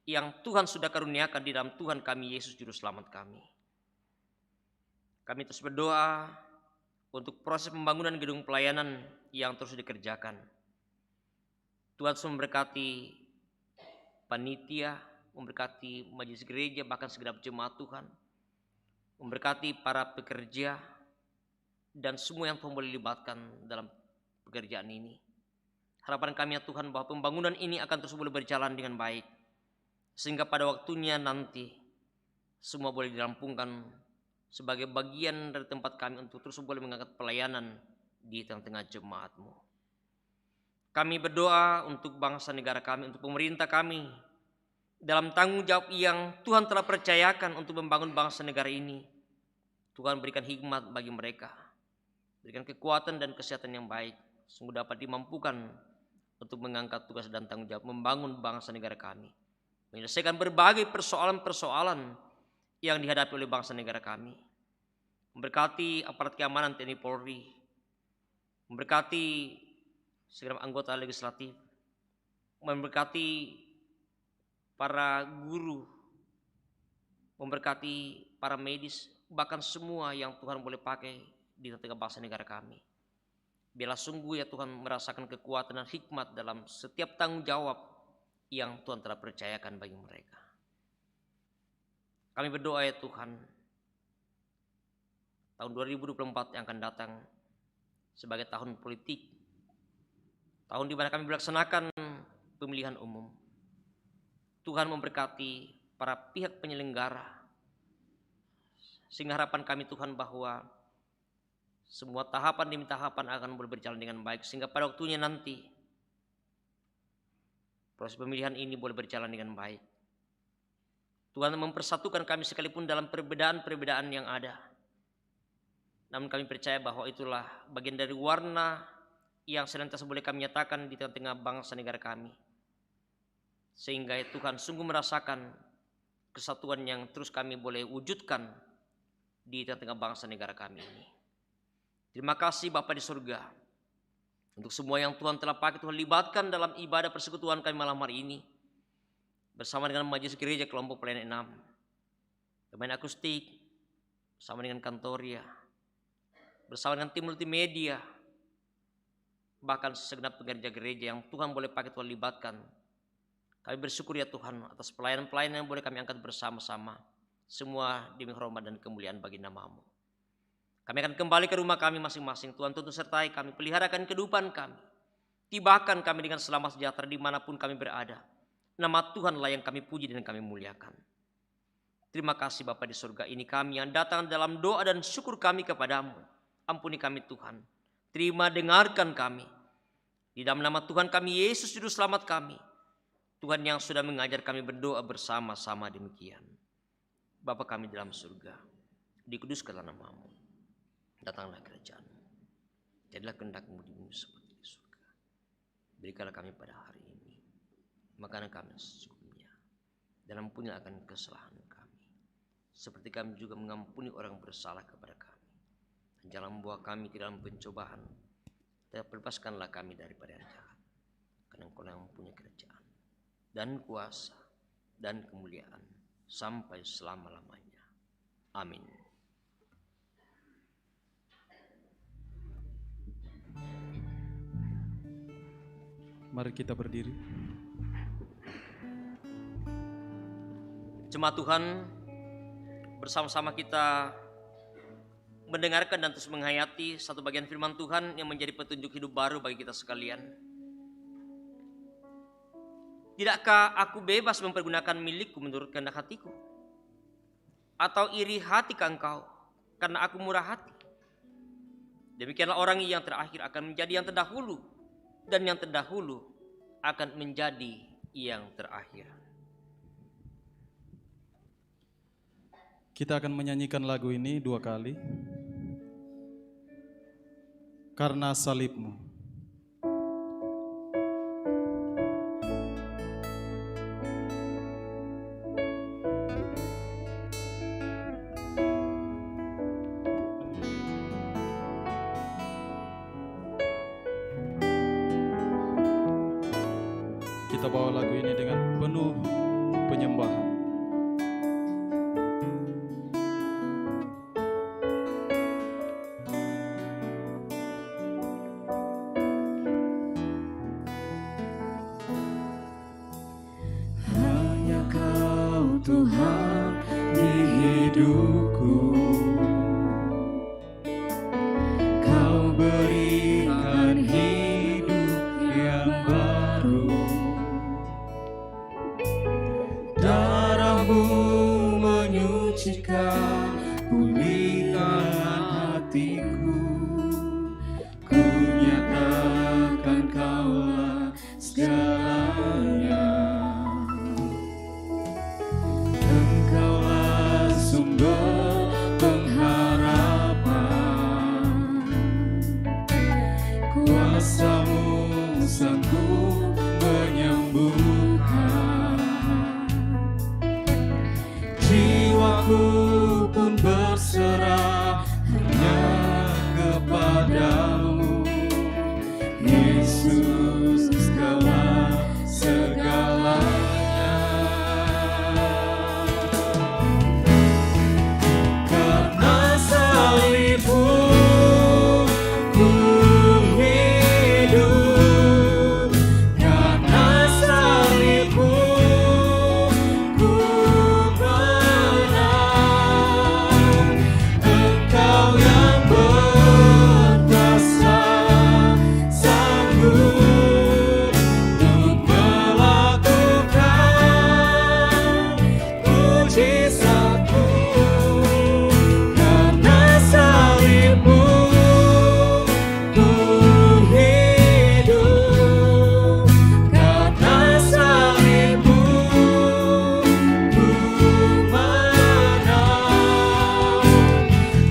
yang Tuhan sudah karuniakan di dalam Tuhan kami Yesus Juru Selamat kami. Kami terus berdoa untuk proses pembangunan gedung pelayanan yang terus dikerjakan. Tuhan terus memberkati panitia, memberkati majelis gereja, bahkan segenap jemaat Tuhan, memberkati para pekerja dan semua yang Tuhan boleh libatkan dalam pekerjaan ini. Harapan kami ya Tuhan bahwa pembangunan ini akan terus boleh berjalan dengan baik sehingga pada waktunya nanti semua boleh dirampungkan sebagai bagian dari tempat kami untuk terus boleh mengangkat pelayanan di tengah-tengah jemaat-Mu. Kami berdoa untuk bangsa negara kami, untuk pemerintah kami, dalam tanggung jawab yang Tuhan telah percayakan untuk membangun bangsa negara ini. Tuhan berikan hikmat bagi mereka, berikan kekuatan dan kesehatan yang baik, sungguh dapat dimampukan untuk mengangkat tugas dan tanggung jawab membangun bangsa negara kami, menyelesaikan berbagai persoalan-persoalan yang dihadapi oleh bangsa negara kami. Memberkati aparat keamanan TNI Polri, memberkati segenap anggota legislatif, memberkati para guru, memberkati para medis, bahkan semua yang Tuhan boleh pakai di tengah bangsa negara kami. Biarlah sungguh ya Tuhan merasakan kekuatan dan hikmat dalam setiap tanggung jawab yang Tuhan telah percayakan bagi mereka. Kami berdoa ya Tuhan, tahun 2024 yang akan datang sebagai tahun politik, tahun di mana kami melaksanakan pemilihan umum. Tuhan memberkati para pihak penyelenggara, sehingga harapan kami Tuhan bahwa semua tahapan demi tahapan akan boleh berjalan dengan baik, sehingga pada waktunya nanti proses pemilihan ini boleh berjalan dengan baik. Tuhan mempersatukan kami sekalipun dalam perbedaan-perbedaan yang ada. Namun kami percaya bahwa itulah bagian dari warna yang senantiasa boleh kami nyatakan di tengah-tengah bangsa negara kami. Sehingga Tuhan sungguh merasakan kesatuan yang terus kami boleh wujudkan di tengah-tengah bangsa negara kami ini. Terima kasih Bapa di surga untuk semua yang Tuhan telah pakai, Tuhan libatkan dalam ibadah persekutuan kami malam hari ini bersama dengan Majelis Gereja Kelompok Pelayanan 6, pemain akustik, bersama dengan Kantoria, bersama dengan tim multimedia, bahkan segenap pekerja gereja yang Tuhan boleh pakai, Tuhan libatkan. Kami bersyukur ya Tuhan atas pelayanan-pelayanan yang boleh kami angkat bersama-sama, semua demi hormat dan kemuliaan bagi nama-Mu. Kami akan kembali ke rumah kami masing-masing. Tuhan tuntun sertai kami, peliharakan kehidupan kami, tibakan kami dengan selamat sejahtera dimanapun kami berada. Nama Tuhanlah yang kami puji dan kami muliakan. Terima kasih Bapa di surga, ini kami yang datang dalam doa dan syukur kami kepadamu. Ampuni kami Tuhan, terima dengarkan kami. Di dalam nama Tuhan kami Yesus Juru Selamat kami, Tuhan yang sudah mengajar kami berdoa bersama-sama demikian. Bapa kami dalam surga, dikuduskanlah nama-Mu, datanglah kerajaan-Mu, jadilah kehendak-Mu di bumi seperti di surga. Berikanlah kami pada hari ini makanan kami secukupnya, dan ampunilah akan kesalahan kami, seperti kami juga mengampuni orang bersalah kepada kami. Dan jangan membawa kami ke dalam pencobaan, tetapi lepaskanlah kami daripada yang jahat, karena Engkau yang mempunyai kerajaan dan kuasa dan kemuliaan sampai selama-lamanya. Amin. Mari kita berdiri. Jemaat Tuhan, bersama-sama kita mendengarkan dan terus menghayati satu bagian firman Tuhan yang menjadi petunjuk hidup baru bagi kita sekalian. Tidakkah aku bebas mempergunakan milikku menurut kehendak hatiku? Atau iri hati ke engkau karena aku murah hati? Demikianlah orang yang terakhir akan menjadi yang terdahulu, dan yang terdahulu akan menjadi yang terakhir. Kita akan menyanyikan lagu ini 2 kali. Karena salib-Mu. Kita bawa lagu ini dengan penuh penyembahan. Hanya Kau Tuhan di hidupku, Kau berikan hidup yang baru. segalanya. Engkaulah sumber pengharapan, kuasa-Mu sanggup menyembuhkan. Jiwaku pun berserah hanya kepadamu, Yesus, Kaulah segalanya. Karena salib-Mu ku hidup, karena salib-Mu ku menang. Engkau yang berkuasa sanggup untuk melakukan mujizat-Mu. Karena salib-Mu ku hidup, karena salib-Mu ku menang.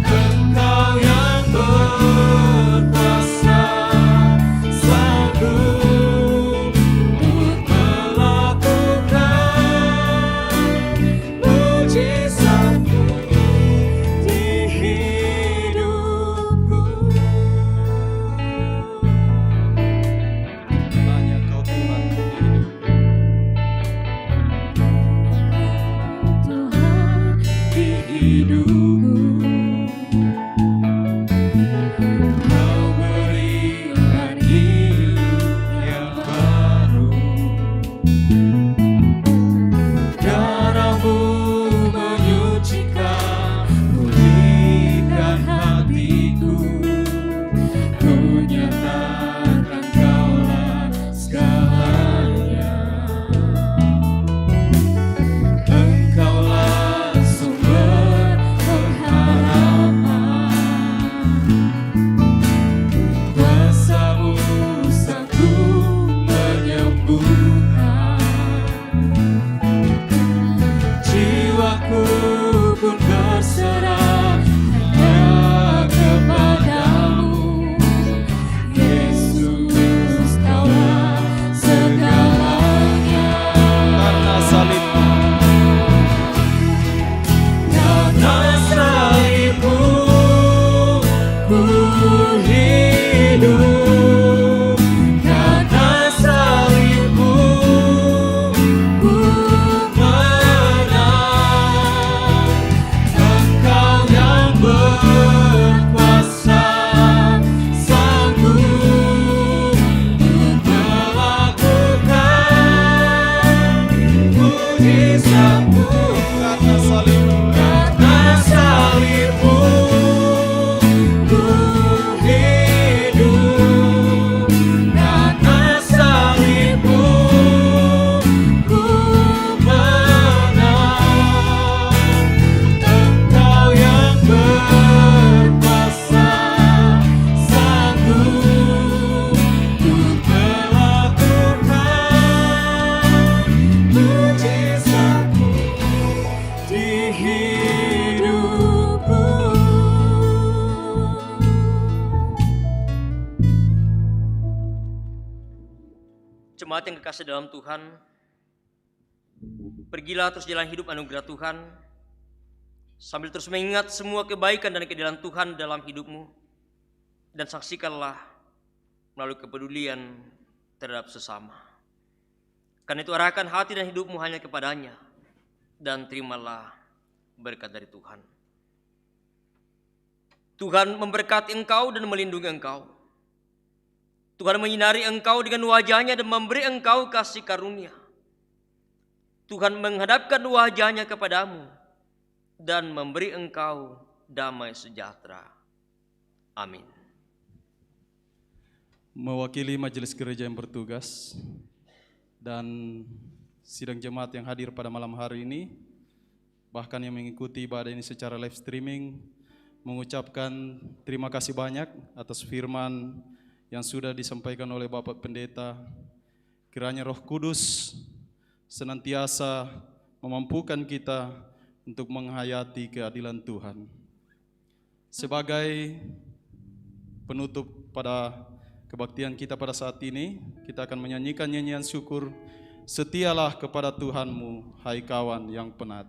Engkau yang berkuasa sanggup untuk melakukan mujizat-Mu di hidupku. Hanya Kau Tuhan di hidupku. Tuhan di hidupku, Kau berikan hidup yang baru. Darah-Mu menyucikan, pulihkan hatiku. Ku nyatakan Kaulah segalanya. Engkaulah sumber pengharapan, kuasa-Mu sanggup menyembuhkan. Jiwaku pun berserah hanya kepadamu, Yesus, Kaulah segalanya. Karena salib-Mu Karena salib-Mu ku hidup, karena salib-Mu ku menang. Engkau yang berkuasa sanggup untuk melakukan mujizat-Mu. karena salib-Mu Karena salib-Mu ku hidup, karena salib-Mu ku menang. Engkau yang berkuasa sanggup untuk melakukan mujizat-Mu di hidupku. Jemaat yang kekasih dalam Tuhan, pergilah terus jalan hidup anugerah Tuhan, sambil terus mengingat semua kebaikan dan keadilan Tuhan dalam hidupmu, dan saksikanlah melalui kepedulian terhadap sesama. Karena itu arahkan hati dan hidupmu hanya kepadanya, dan terimalah berkat dari Tuhan. Tuhan memberkati engkau dan melindungi engkau. Tuhan menyinari engkau dengan wajah-Nya dan memberi engkau kasih karunia. Tuhan menghadapkan wajah-Nya kepadamu dan memberi engkau damai sejahtera. Amin. Mewakili majelis gereja yang bertugas dan sidang jemaat yang hadir pada malam hari ini, bahkan yang mengikuti ibadah ini secara live streaming, mengucapkan terima kasih banyak atas firman yang sudah disampaikan oleh Bapak Pendeta, Kiranya Roh Kudus senantiasa memampukan kita untuk menghayati keadilan Tuhan. Sebagai penutup pada kebaktian kita pada saat ini, kita akan menyanyikan nyanyian syukur, Setialah kepada Tuhanmu, hai kawan yang penat.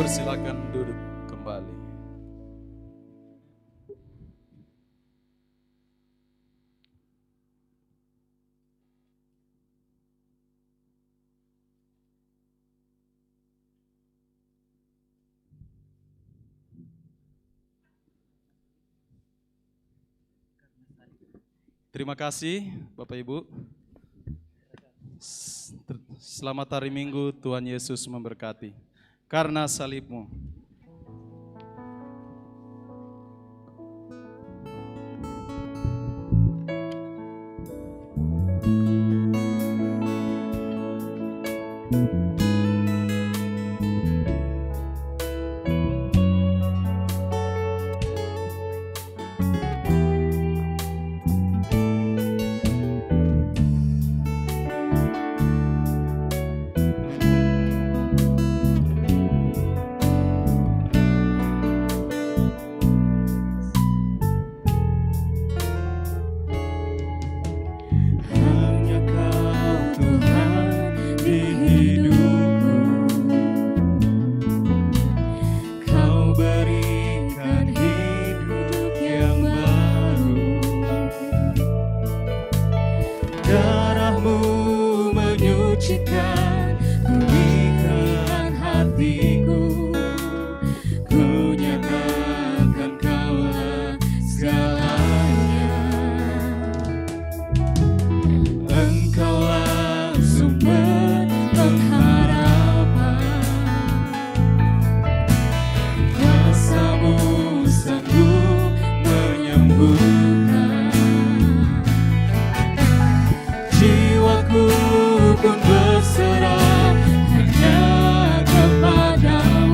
Silakan duduk kembali. Terima kasih Bapak Ibu. Selamat hari Minggu, Tuhan Yesus memberkati. Karena salibmu. Jiwaku pun berserah hanya kepadamu.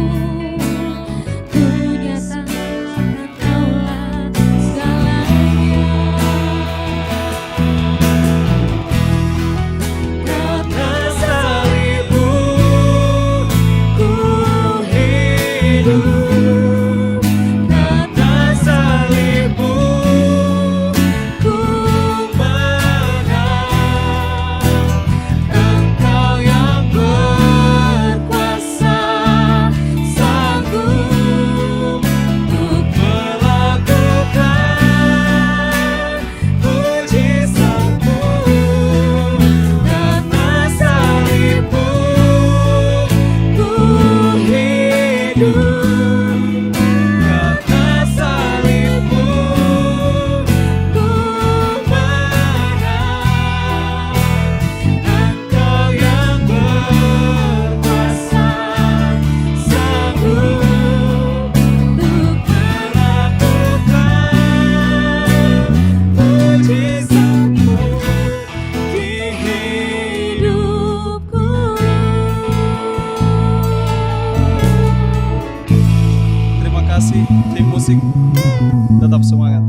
asik. Tetap semangat.